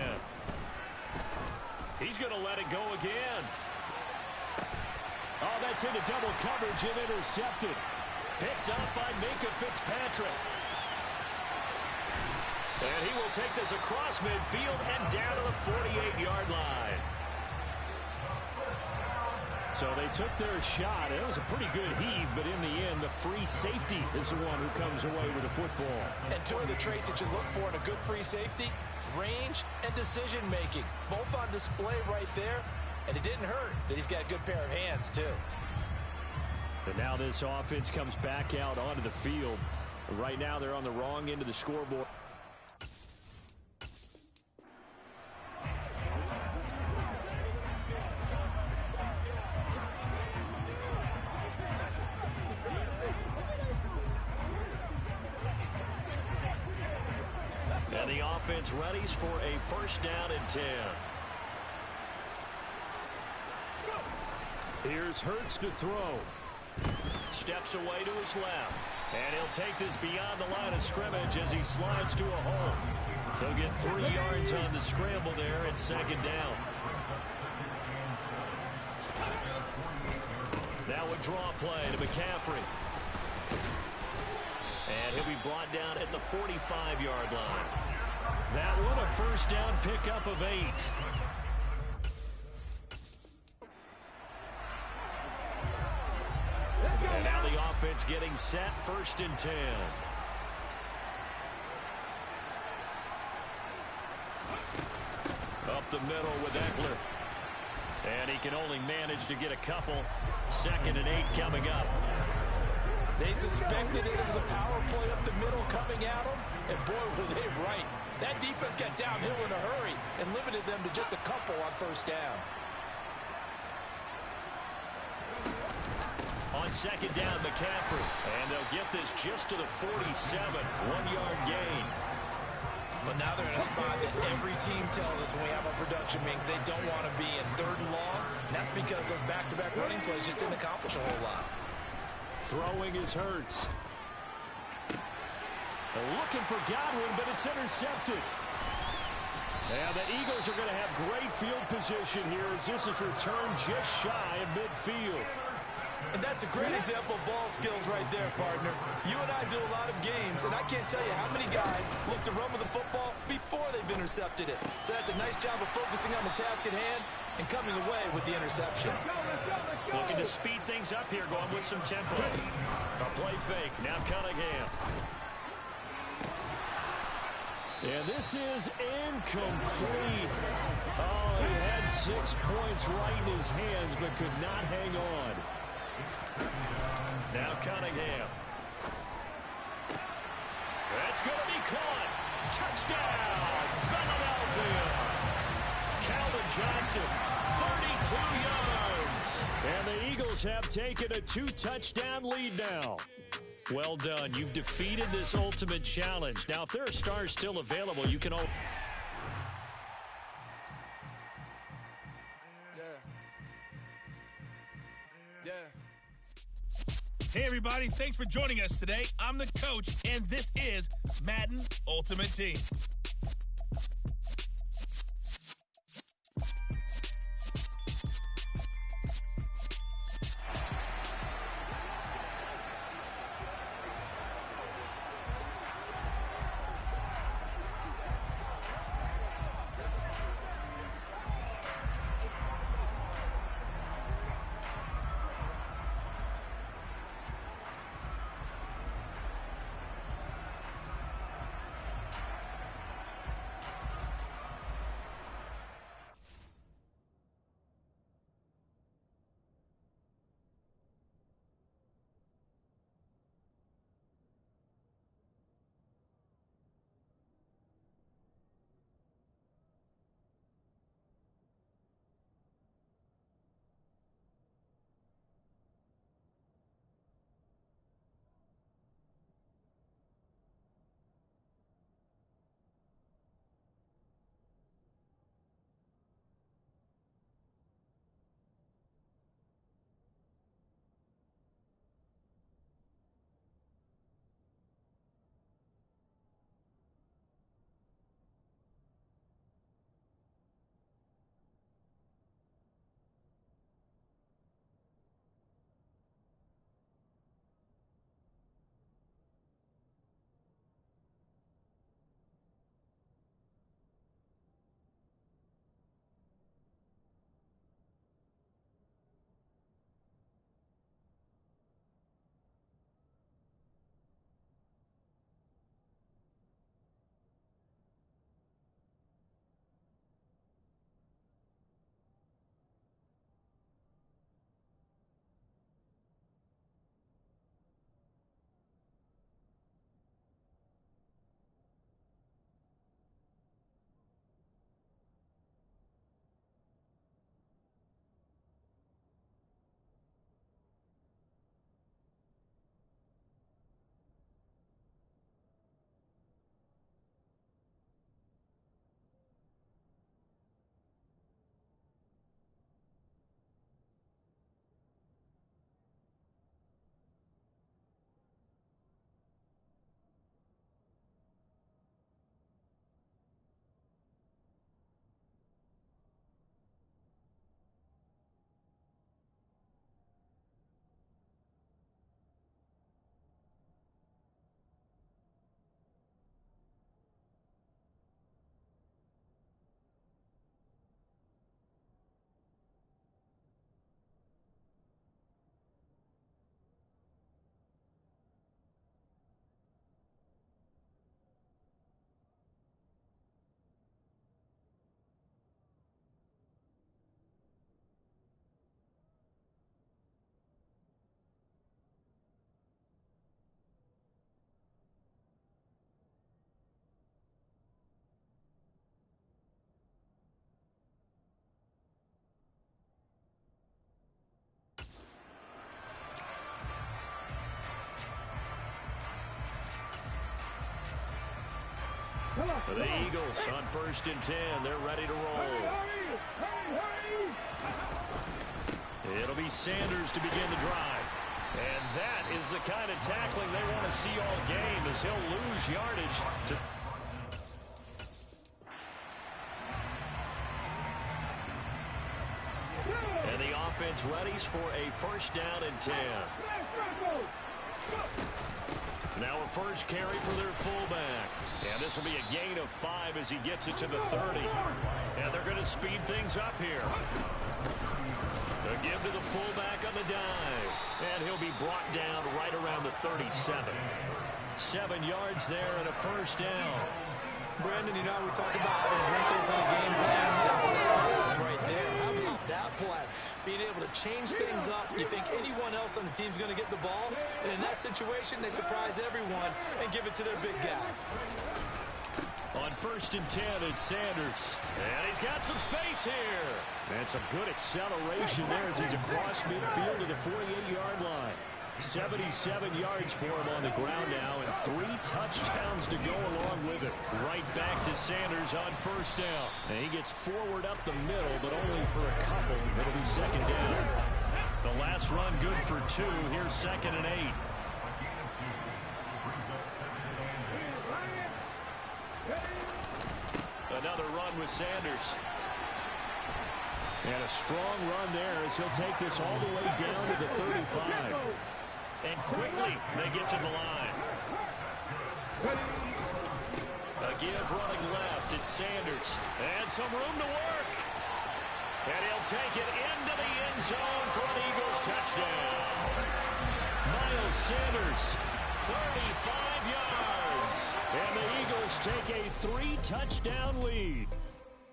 He's going to let it go again. Oh, that's into double coverage and intercepted. Picked up by Minkah Fitzpatrick. And he will take this across midfield and down to the 48-yard line. So they took their shot. It was a pretty good heave, but in the end, the free safety is the one who comes away with the football. And two of the traits that you look for in a good free safety, range and decision-making. Both on display right there, and it didn't hurt that he's got a good pair of hands, too. And now this offense comes back out onto the field. Right now, they're on the wrong end of the scoreboard. And the offense readies for a 1st down and 10. Here's Hurts to throw. Steps away to his left. And he'll take this beyond the line of scrimmage as he slides to a hole. He'll get 3 yards on the scramble there at 2nd down. Now a draw play to McCaffrey. And he'll be brought down at the 45-yard line. That one a 1st down pickup of 8. And now the offense getting set, 1st and 10. Up the middle with Eckler. And he can only manage to get a couple. 2nd and 8 coming up. They suspected it was a power play up the middle coming at them, and boy, were they right. That defense got downhill in a hurry and limited them to just a couple on first down. On second down, McCaffrey. And they'll get this just to the 47. 1-yard gain. But now they're in a spot that every team tells us when we have our production meetings they don't want to be in 3rd and long. And that's because those back-to-back running plays just didn't accomplish a whole lot. Throwing is Hurts. They're looking for Godwin, but it's intercepted. And the Eagles are going to have great field position here as this is returned just shy of midfield. And that's a great example of ball skills right there, partner. You and I do a lot of games, and I can't tell you how many guys look to run with the football before they've intercepted it. So that's a nice job of focusing on the task at hand and coming away with the interception. Looking to speed things up here, going with some tempo. A play fake, now Cunningham. And this is incomplete. Oh, he had 6 points right in his hands, but could not hang on. Now Cunningham. That's going to be caught. Touchdown, Philadelphia. Calvin Johnson, 32 yards. And the Eagles have taken a 2-touchdown lead now. Well done. You've defeated this ultimate challenge. Now, if there are stars still available, you can all... Hey, everybody. Thanks for joining us today. I'm the coach, and this is Madden Ultimate Team. For the Eagles on 1st and 10. They're ready to roll. It'll be Sanders to begin the drive. And that is the kind of tackling they want to see all game, as he'll lose yardage to... And the offense readies for a 1st down and 10. Now a first carry for their fullback. And this will be a gain of 5 as he gets it to the 30. And they're going to speed things up here. They'll give to the fullback on the dive. And he'll be brought down right around the 37. 7 yards there and a 1st down. Brandon, you know, we talk about having wrinkles in a game plan. That was a throw right there. How about that play? Being able to change things up. You think anyone else on the team's going to get the ball, and in that situation, they surprise everyone and give it to their big guy. On 1st and 10, it's Sanders. And he's got some space here. And some good acceleration there as he's across midfield to the 48-yard line. 77 yards for him on the ground now, and 3 touchdowns to go along with it. Right back to Sanders on 1st down. And he gets forward up the middle, but only for a couple. It'll be 2nd down. The last run good for 2. Here's 2nd and 8. Another run with Sanders. And a strong run there as he'll take this all the way down to the 35. And quickly they get to the line. A give running left. It's Sanders. And some room to work. And he'll take it into the end zone for an Eagles touchdown. Miles Sanders, 35 yards. And the Eagles take a 3-touchdown lead.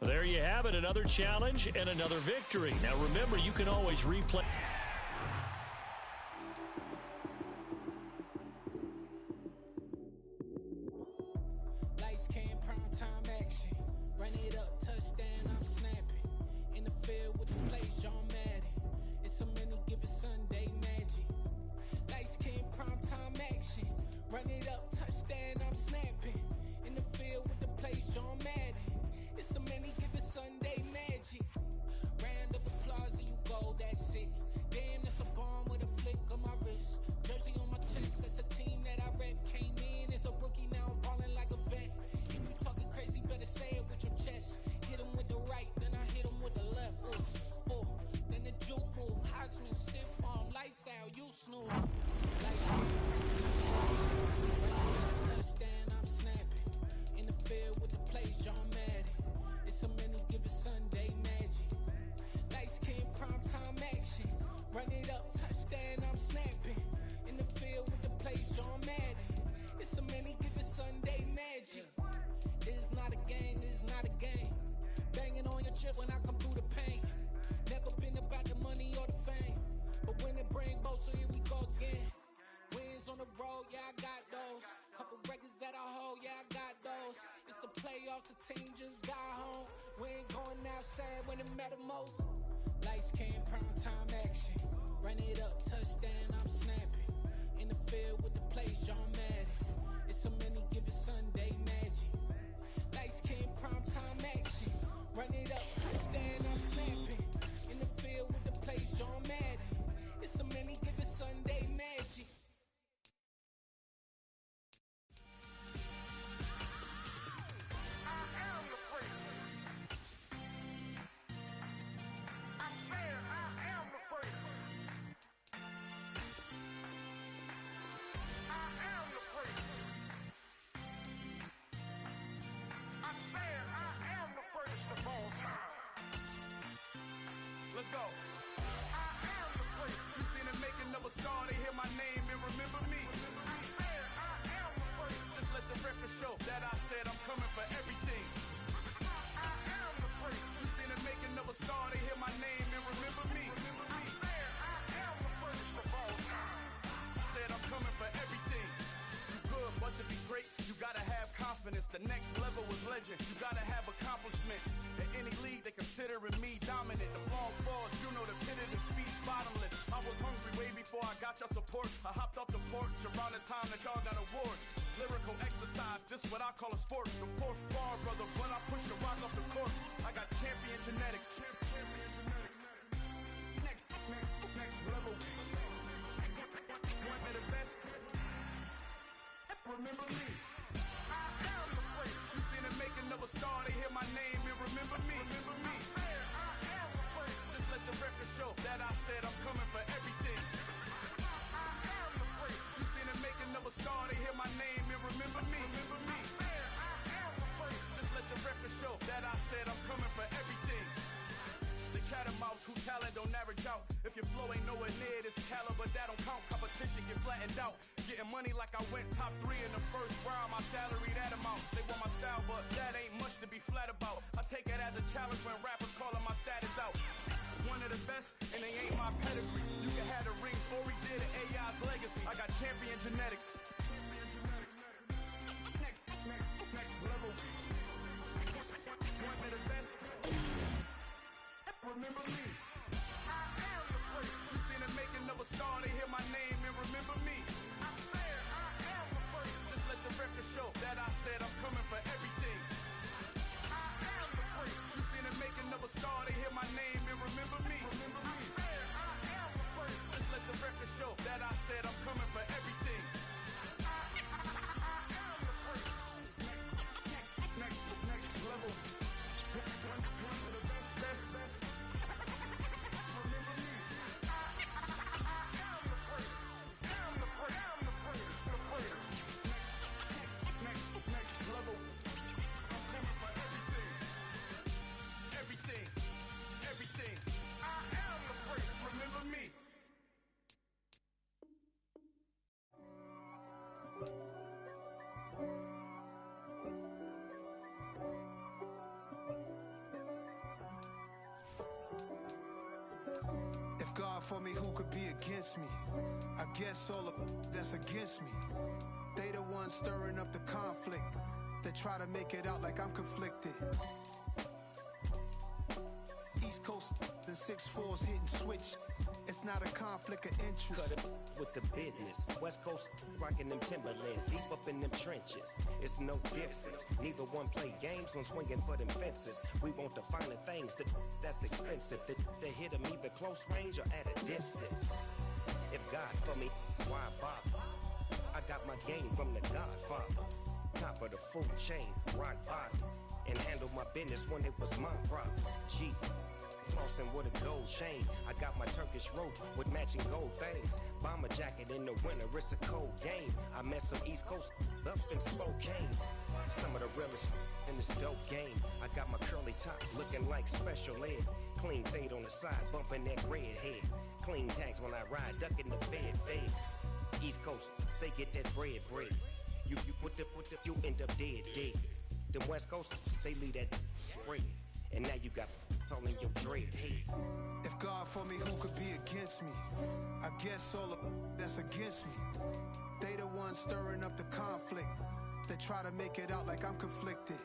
There you have it, another challenge and another victory. Now remember, you can always replay. Lights, cam, prime time action. Run it up, touchdown, I'm snapping. In the field with the play, John Madden. It's so many given Sunday magic. Lights, cam, prime time action. Run it up, touchdown, I'm snapping. In the field with the play, John Madden. It's so many given Sunday magic. Round of applause and you go, that's it. Damn, that's a bomb with a flick on my wrist. Jersey on my chest, that's a team that I rep. Came in as a rookie, now I'm balling like a vet. If you talking crazy, better say it with your chest. Hit him with the right, then I hit him with the left. Ooh, then the juke move. Heisman, stiff arm, lights out, you snooze. Lights out, touchdown, I'm snapping. In the field with the play, John Madden. It's so many given Sunday magic. Lights, cam, prime time action. Run it up, touchdown, I'm snapping. In the field with the play, John Madden. It's so many given Sunday magic. This is not a game, this is not a game. Banging on your chest when I come through the pain. Never been about the money or the fame. But when it bring both, so here we go again. Wins on the road, yeah, I got those. Couple records that I hold, yeah, I got those. It's the playoffs, the team just got home. We ain't going outside when it matter most. Lights, cam, prime time action. Run it up, touchdown, I'm snapping. In the field with the play, John Madden. It's so many given Sunday magic. Lights, cam, prime time action. Run it up, touchdown, I'm snapping. In the field with the play, John Madden. It's so many given Sunday magic. Let's go. I am the first. You seen the making of a star, they hear my name and remember me. I am the first. Just let the record show that I said I'm coming for everything. I am the first. You seen the making of a star, they hear my name and remember me. I am the first of all time. Said I'm coming for everything. You good, but to be great, you gotta have confidence. The next level is legend. You gotta have accomplishments. In any league, they considering me dominant. The long falls, you know the pit of defeat, bottomless. I was hungry way before I got your support. I hopped off the porch around the time that y'all got awards. Lyrical exercise, this what I call a sport. The fourth bar, brother, but I push the rock off the court. I got champion genetics. Next level. One of the best. Remember me. I am the great. You seen the making of a star, they hear my name and remember me. Remember me. I am the great. Just let the record show that I said I'm coming for everything. I am the great. You seen the making of a star, they hear my name and remember me. Remember me. I am the great. Just let the record show that I said I'm coming for everything. The catamounts who talent don't average out. If your flow ain't nowhere near this caliber, that don't count. Competition get flattened out. Getting money like I went top 3 in the first round. My salary that amount. They want my style, but that ain't much to be flat about. I take it as a challenge when rappers calling my status out. One of the best, and they ain't my pedigree. You can have the rings, or we did it, AI's legacy. I got champion genetics. Next level. One of the best. Remember me. I am the great. You seen the making of a star, they hear my name and remember me. I am the great. Just let the record show that I said I'm coming for everything. I am the great. You seen the making of a star, they hear my name and remember me. Remember me. I am the great. Just let the record show that I said I'm coming for everything. I am the great. Next level. One of the best. Everything. I am the great. Remember me. If God for me, who could be against me? I guess all of that's against me. They the ones stirring up the conflict. They try to make it out like I'm conflicted. East Coast, the 6'4's hitting switch. It's not a conflict of interest. Cut it with the business. West Coast rocking them Timberlands, deep up in them trenches. It's no difference. Neither one play games when swinging for them fences. We want the finer things that's expensive. They hit them either close range or at a distance. If God for me, why bother? I got my game from the Godfather. Top of the food chain, rock bottom. And handle my business when it was my problem. G. Flossing with a gold chain. I got my Turkish rope with matching gold things. Bomber jacket in the winter, it's a cold game. I met some East Coast up in Spokane. Some of the realest in this dope game. I got my curly top looking like special ed. Clean fade on the side, bumping that red head. Clean tags when I ride, ducking the feds. East Coast, they get that bread. You put the you end up dead. The West Coast, they leave that spray. And now you got all in your dread head. If God for me, who could be against me? I guess all of that's against me. They the ones stirring up the conflict. They try to make it out like I'm conflicted.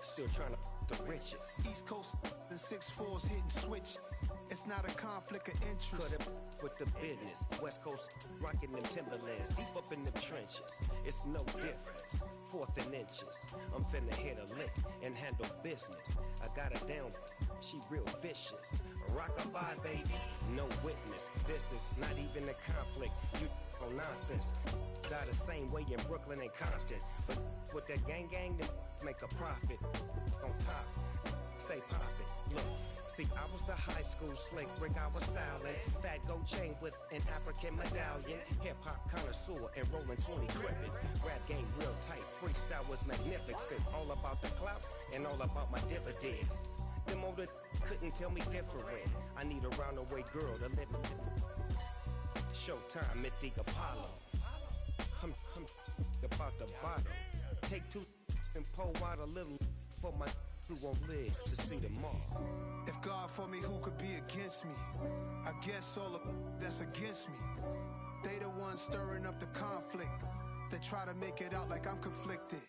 Still trying to the riches. East Coast, the 6'4's hitting switch. It's not a conflict of interest. Cut it with the business. West Coast rocking them Timberlands, deep up in the trenches. It's no difference. 4th and inches. I'm finna hit a lick and handle business. I got her down, she real vicious. Rock-a-bye, baby, no witness. This is not even a conflict. You on nonsense. Die the same way in Brooklyn and Compton. But with that gang, then make a profit. On top, stay poppin'. Look. See, I was the high school slick Rick, I was styling. Fat gold chain with an African medallion. Hip-hop connoisseur and rolling 20 gripping. Rap game real tight, freestyle was magnificent. All about the clout and all about my dividends. Them older couldn't tell me different. I need a roundaway girl to live in. Showtime, Mythic Apollo. I'm about the bottom. Take 2 and pull out a little for my who won't live to see them all. If God for me, who could be against me? I guess all of that's against me. They the ones stirring up the conflict. They try to make it out like I'm conflicted.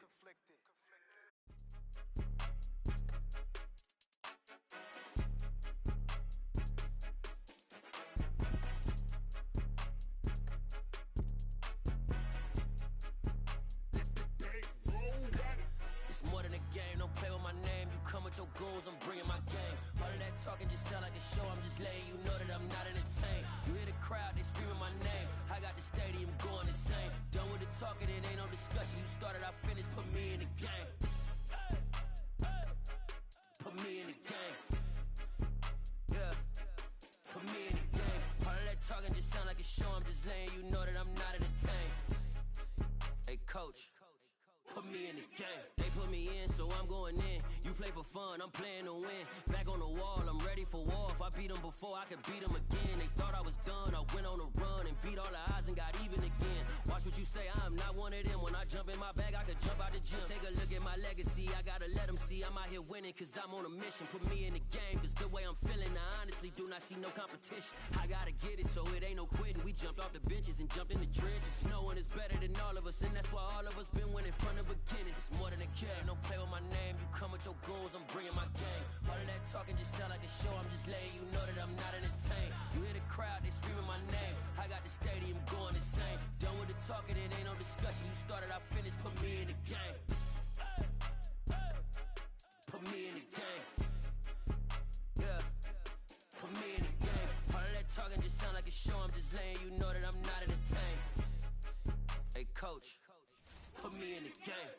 with your goons, I'm bringing my gang. All of that talking just sound like a show, I'm just letting you know that I'm not entertained. You hear the crowd, they screaming my name. I got the stadium going insane. Done with the talking, it ain't no discussion. You started, I finished, put me in the game. Put me in the game. Yeah, put me in the game. All of that talking just sound like a show, I'm just letting you know that I'm not entertained. Hey coach, put me in the game. They put me in, so I'm going in. You play for fun, I'm playing to win. Back on the wall, I'm ready for war. If I beat them before, I could beat them again. They thought I was done, I went on a run and beat all the odds and got even again. Watch what you say, I'm not one of them. When I jump in my bag, I could jump out the gym. Take a look at my legacy, I gotta let them see I'm out here winning, cause I'm on a mission. Put me in the game, cause the way I'm feeling, I honestly do not see no competition. I gotta get it, so it ain't no quitting. We jumped off the benches and jumped in the trenches. No one is better than all of us, and that's why all of us been winning from the beginning. It's more than a game, don't play with my name. You come with your goons, I'm bringing my gang. All of that talking just sound like a show, I'm just letting you know that I'm not entertained. You hear the crowd, they screaming my name. I got the stadium going insane. Done with the talking, it ain't no discussion. You started, I finished, put me in the game. Put me in the game. Yeah, put me in the game. All of that talking just sound like a show, I'm just letting you know that I'm not entertained. Hey coach, put me in the game.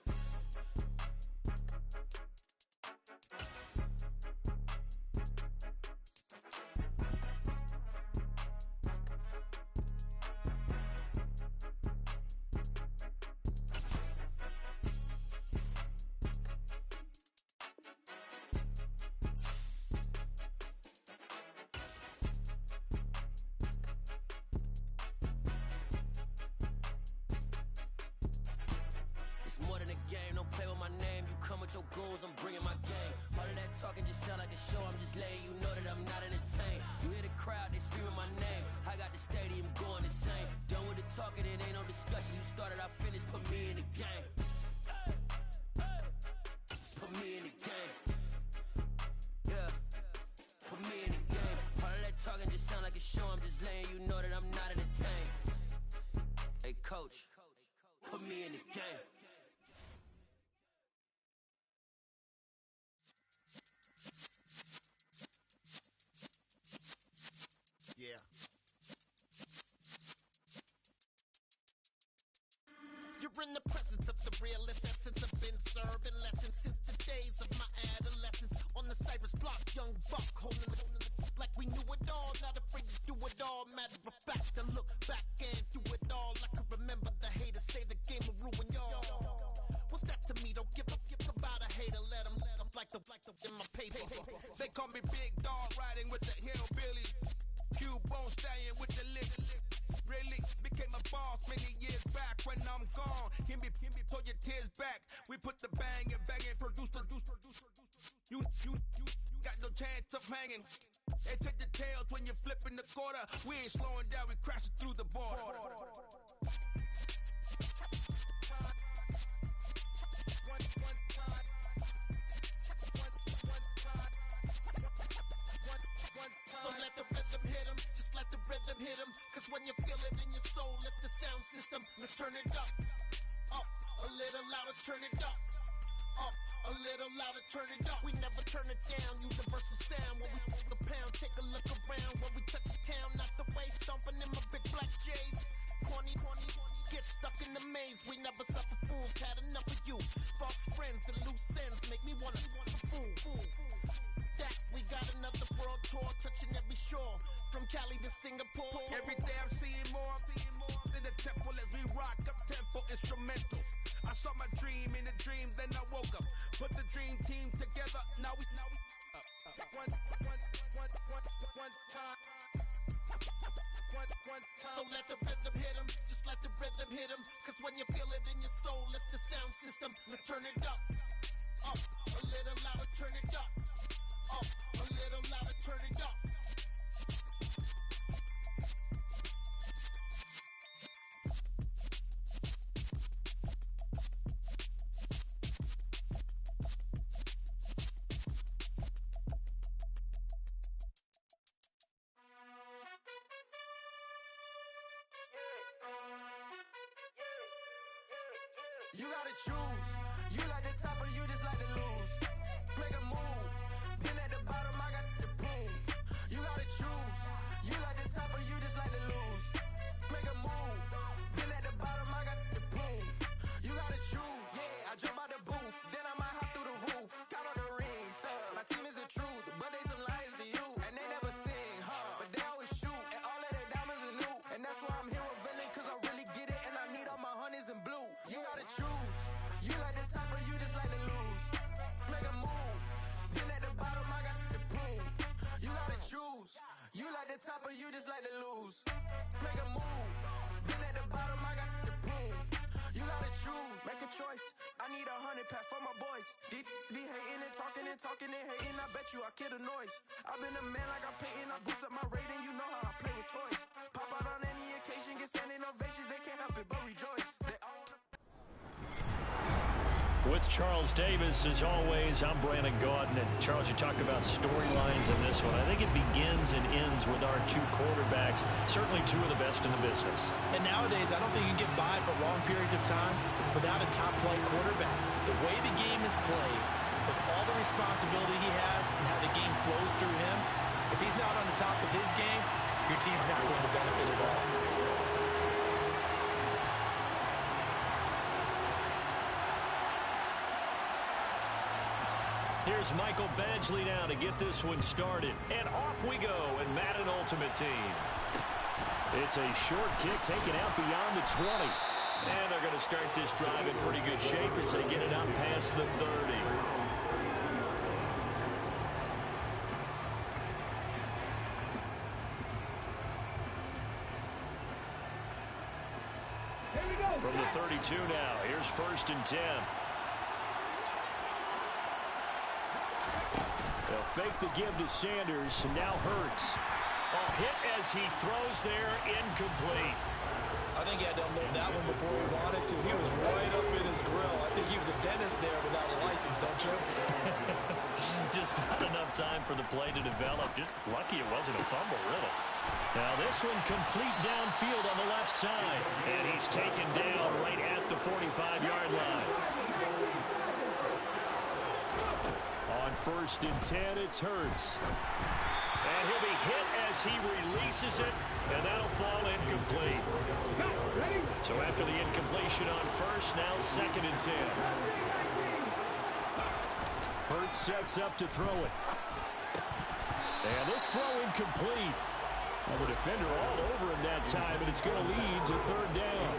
Your goals, I'm bringing my gang. All of that talking just sound like a show, I'm just letting you know that I'm not entertained. You hear the crowd, they screaming my name. I got the stadium going insane. Done with the talking, it ain't no discussion. You started, I finished, put me in the game. Put me in the game. Yeah, put me in the game. All of that talking just sound like a show, I'm just letting you know that I'm not entertained. Hey coach, put me in the game. Yeah. You're in the presence of the realest essence. I've been serving lessons since the days of my adolescence. On the Cypress block, young buck holding the like we knew it all. Not afraid to do it all. Matter of fact, to look back and do it all. I can remember the haters say the game will ruin y'all. What's that to me? Don't give about a hater. Let them like the in my paper. They call me Big Dog, riding with the hillbillies. Q-Bone stallion with the lick. Really became a boss many years back. When I'm gone, give me pull your tears back. We put the bang and produce. You got no chance of hanging. They take the tails when you're flipping the quarter. We ain't slowing down, we crashing through the border. So let the rhythm hit him, just let the rhythm hit him. Cause when you feel it in your soul, lift the sound system, let's turn it up. Up, a little louder, turn it up. Up, a little louder, turn it up. We never turn it down, universal sound. When we move the pound, take a look around. When we touch the town, not the way, stomping in my big black J's. Corny, get stuck in the maze. We never suffer fools, had enough of you. False friends and loose ends make me wanna fool. That we got another world tour, touching every shore, from Cali to Singapore. Every day I'm seeing more in the temple as we rock up tempo instrumentals. I saw my dream in a dream, then I woke up. Put the dream team together, now we one time. So let the rhythm hit him, just let the rhythm hit him. Cause when you feel it in your soul, lift the sound system, let's turn it up. Up, a little louder, turn it up. Up, a little louder, turn it up. You gotta choose. You like the top or you just like to lose. Make a move. diamonds and blue. You gotta choose. You like the top or you just like to lose. Make a move. Been at the bottom, I got the proof. You gotta choose. You like the top or you just like to lose. Make a move. Been at the bottom, I got the proof. You gotta choose. Make a choice. I need 100 pack for my boys. Be hating and talking and hating. I bet you I kill the noise. I've been a man like I'm Peyton. I boost up my rating. You know how I play with toys. Pop out on any occasion, get standing ovations. They can't help it but rejoice. They all With Charles Davis, as always, I'm Brandon Gaudin. And Charles, you talk about storylines in this one. I think it begins and ends with our two quarterbacks, certainly two of the best in the business. And nowadays, I don't think you can get by for long periods of time without a top-flight quarterback. The way the game is played, with all the responsibility he has and how the game flows through him, if he's not on the top of his game, your team's not going to benefit at all. Here's Michael Badgley now to get this one started. And off we go in Madden Ultimate Team. It's a short kick taken out beyond the 20. And they're going to start this drive in pretty good shape as they get it out past the 30. From the 32 now, here's 1st and 10. They'll fake the give to Sanders, and now Hurts. A hit as he throws there, incomplete. I think he had to unload that one before he wanted to. He was right up in his grill. I think he was a dentist there without a license, don't you? Just not enough time for the play to develop. Just lucky it wasn't a fumble, really. Now this one complete downfield on the left side. And he's taken down right at the 45-yard line. On 1st and 10, it's Hurts. And he'll be hit as he releases it, and that'll fall incomplete. So after the incompletion on 1st, now 2nd and 10. Hurts sets up to throw it. And this throw incomplete. Well, the defender all over him that time, and it's going to lead to 3rd down.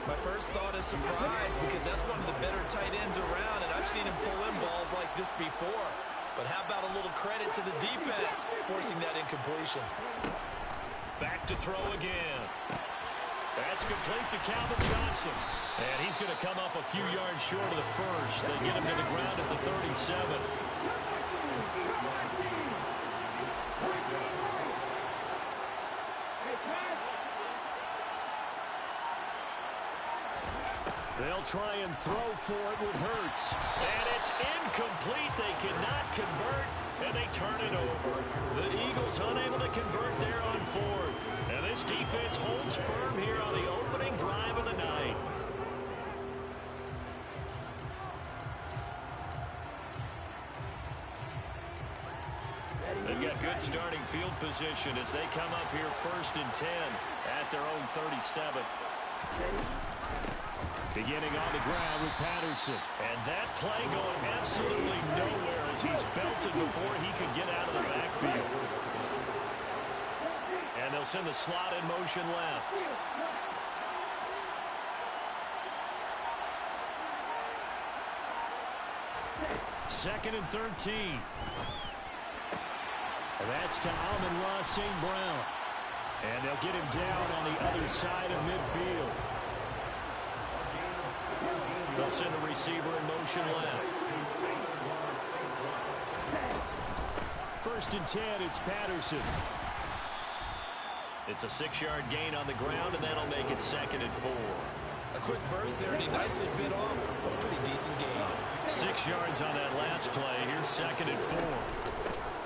My first thought is surprise, because that's one of the better tight ends around, and I've seen him pull in balls like this before. But how about a little credit to the defense forcing that incompletion? Back to throw again. That's complete to Calvin Johnson. And he's going to come up a few yards short of the 1st. They get him to the ground at the 37. They'll try and throw for it with Hurts. And it's incomplete. They cannot convert, and they turn it over. The Eagles unable to convert there on 4th. And this defense holds firm here on the opening drive of the night. They've got good starting field position as they come up here 1st and 10 at their own 37. Beginning on the ground with Patterson. And that play going absolutely nowhere as he's belted before he could get out of the backfield. And they'll send the slot in motion left. Second and 13. And that's to Amon-Ra St. Brown. And they'll get him down on the other side of midfield. They'll send the receiver in motion left. 1st and 10, it's Patterson. It's a 6-yard gain on the ground, and that'll make it 2nd and 4. A quick burst there, and he nicely bit off a pretty decent gain. 6 yards on that last play. Here's 2nd and 4.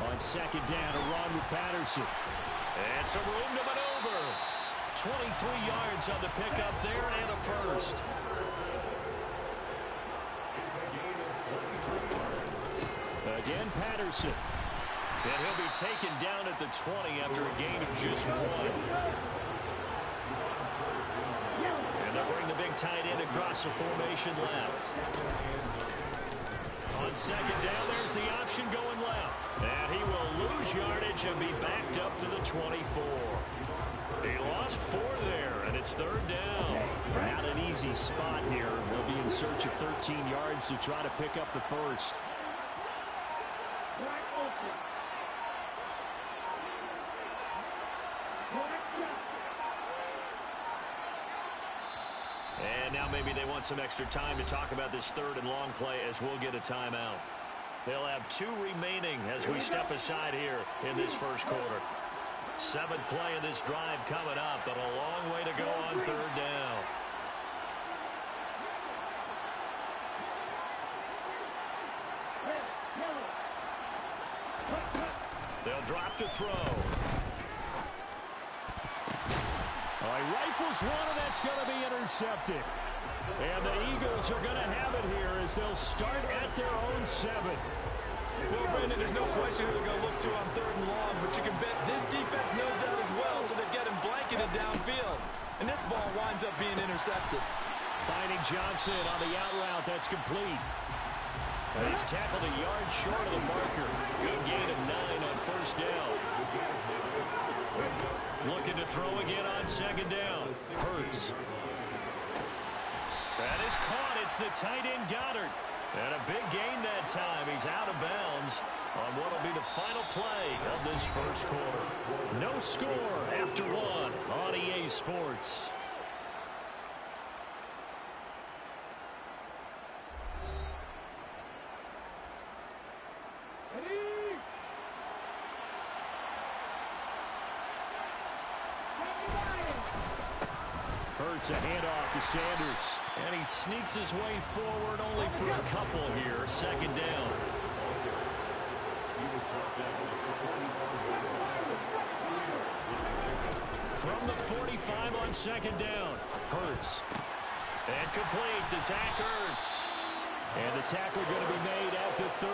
On 2nd down, a run with Patterson. And some room to maneuver. 23 yards on the pickup there, and a 1st. Again, Patterson. And he'll be taken down at the 20 after a gain of just 1. And they'll bring the big tight end across the formation left. On 2nd down, there's the option going left. And he will lose yardage and be backed up to the 24. He lost 4 there, and it's 3rd down. Not an easy spot here. They'll be in search of 13 yards to try to pick up the first. And now maybe they want some extra time to talk about this 3rd and long play as we'll get a timeout. They'll have 2 remaining as we step aside here in this first quarter. 7th play of this drive coming up, but a long way to go on 3rd down. They'll drop to throw. He rifles one, and that's going to be intercepted. And the Eagles are going to have it here as they'll start at their own 7. Well, Brandon, there's no question who they're going to look to on 3rd and long, but you can bet this defense knows that as well, so they're getting blanketed downfield. And this ball winds up being intercepted. Finding Johnson on the out route. That's complete. And he's tackled a yard short of the marker. Good gain of 9 on 1st down. Looking to throw again on 2nd down. Hurts. That is caught. It's the tight end Goddard. And a big gain that time. He's out of bounds on what will be the final play of this first quarter. No score after 1 on EA Sports. Hurts a handoff to Sanders. And he sneaks his way forward only for a couple here. 2nd down. From the 45 on 2nd down. Hurts. And complete to Zach Ertz. And the tackle going to be made at the 38.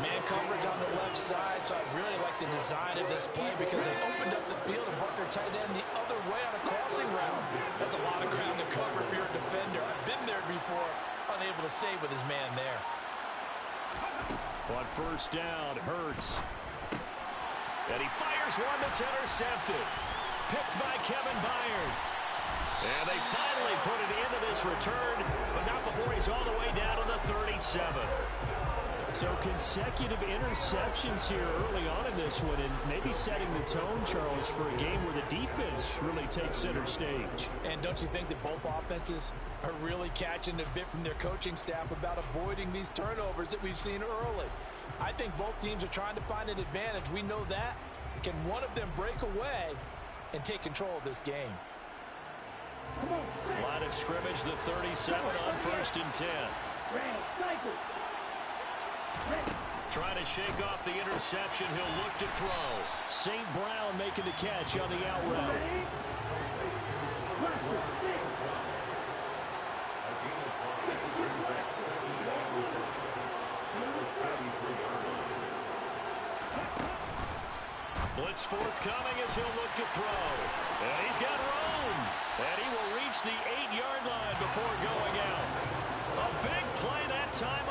Man coverage on the left side, so I really like the design of this play because they opened up the field and brought their tight end the other way on a crossing route. That's a lot of ground to cover if you're a defender. I've been there before, unable to stay with his man there. On 1st down, Hurts. And he fires one that's intercepted. Picked by Kevin Byard. And they finally put it into this return, but not before he's all the way down to the 37. So consecutive interceptions here early on in this one, and maybe setting the tone, Charles, for a game where the defense really takes center stage. And don't you think that both offenses are really catching a bit from their coaching staff about avoiding these turnovers that we've seen early? I think both teams are trying to find an advantage. We know that. Can one of them break away and take control of this game? Line of scrimmage, the 37 on 1st and 10. Trying to shake off the interception. He'll look to throw. St. Brown making the catch on the out route. Blitz forthcoming as he'll look to throw. And he's got room. And he will reach the 8-yard line before going out. A big play that time.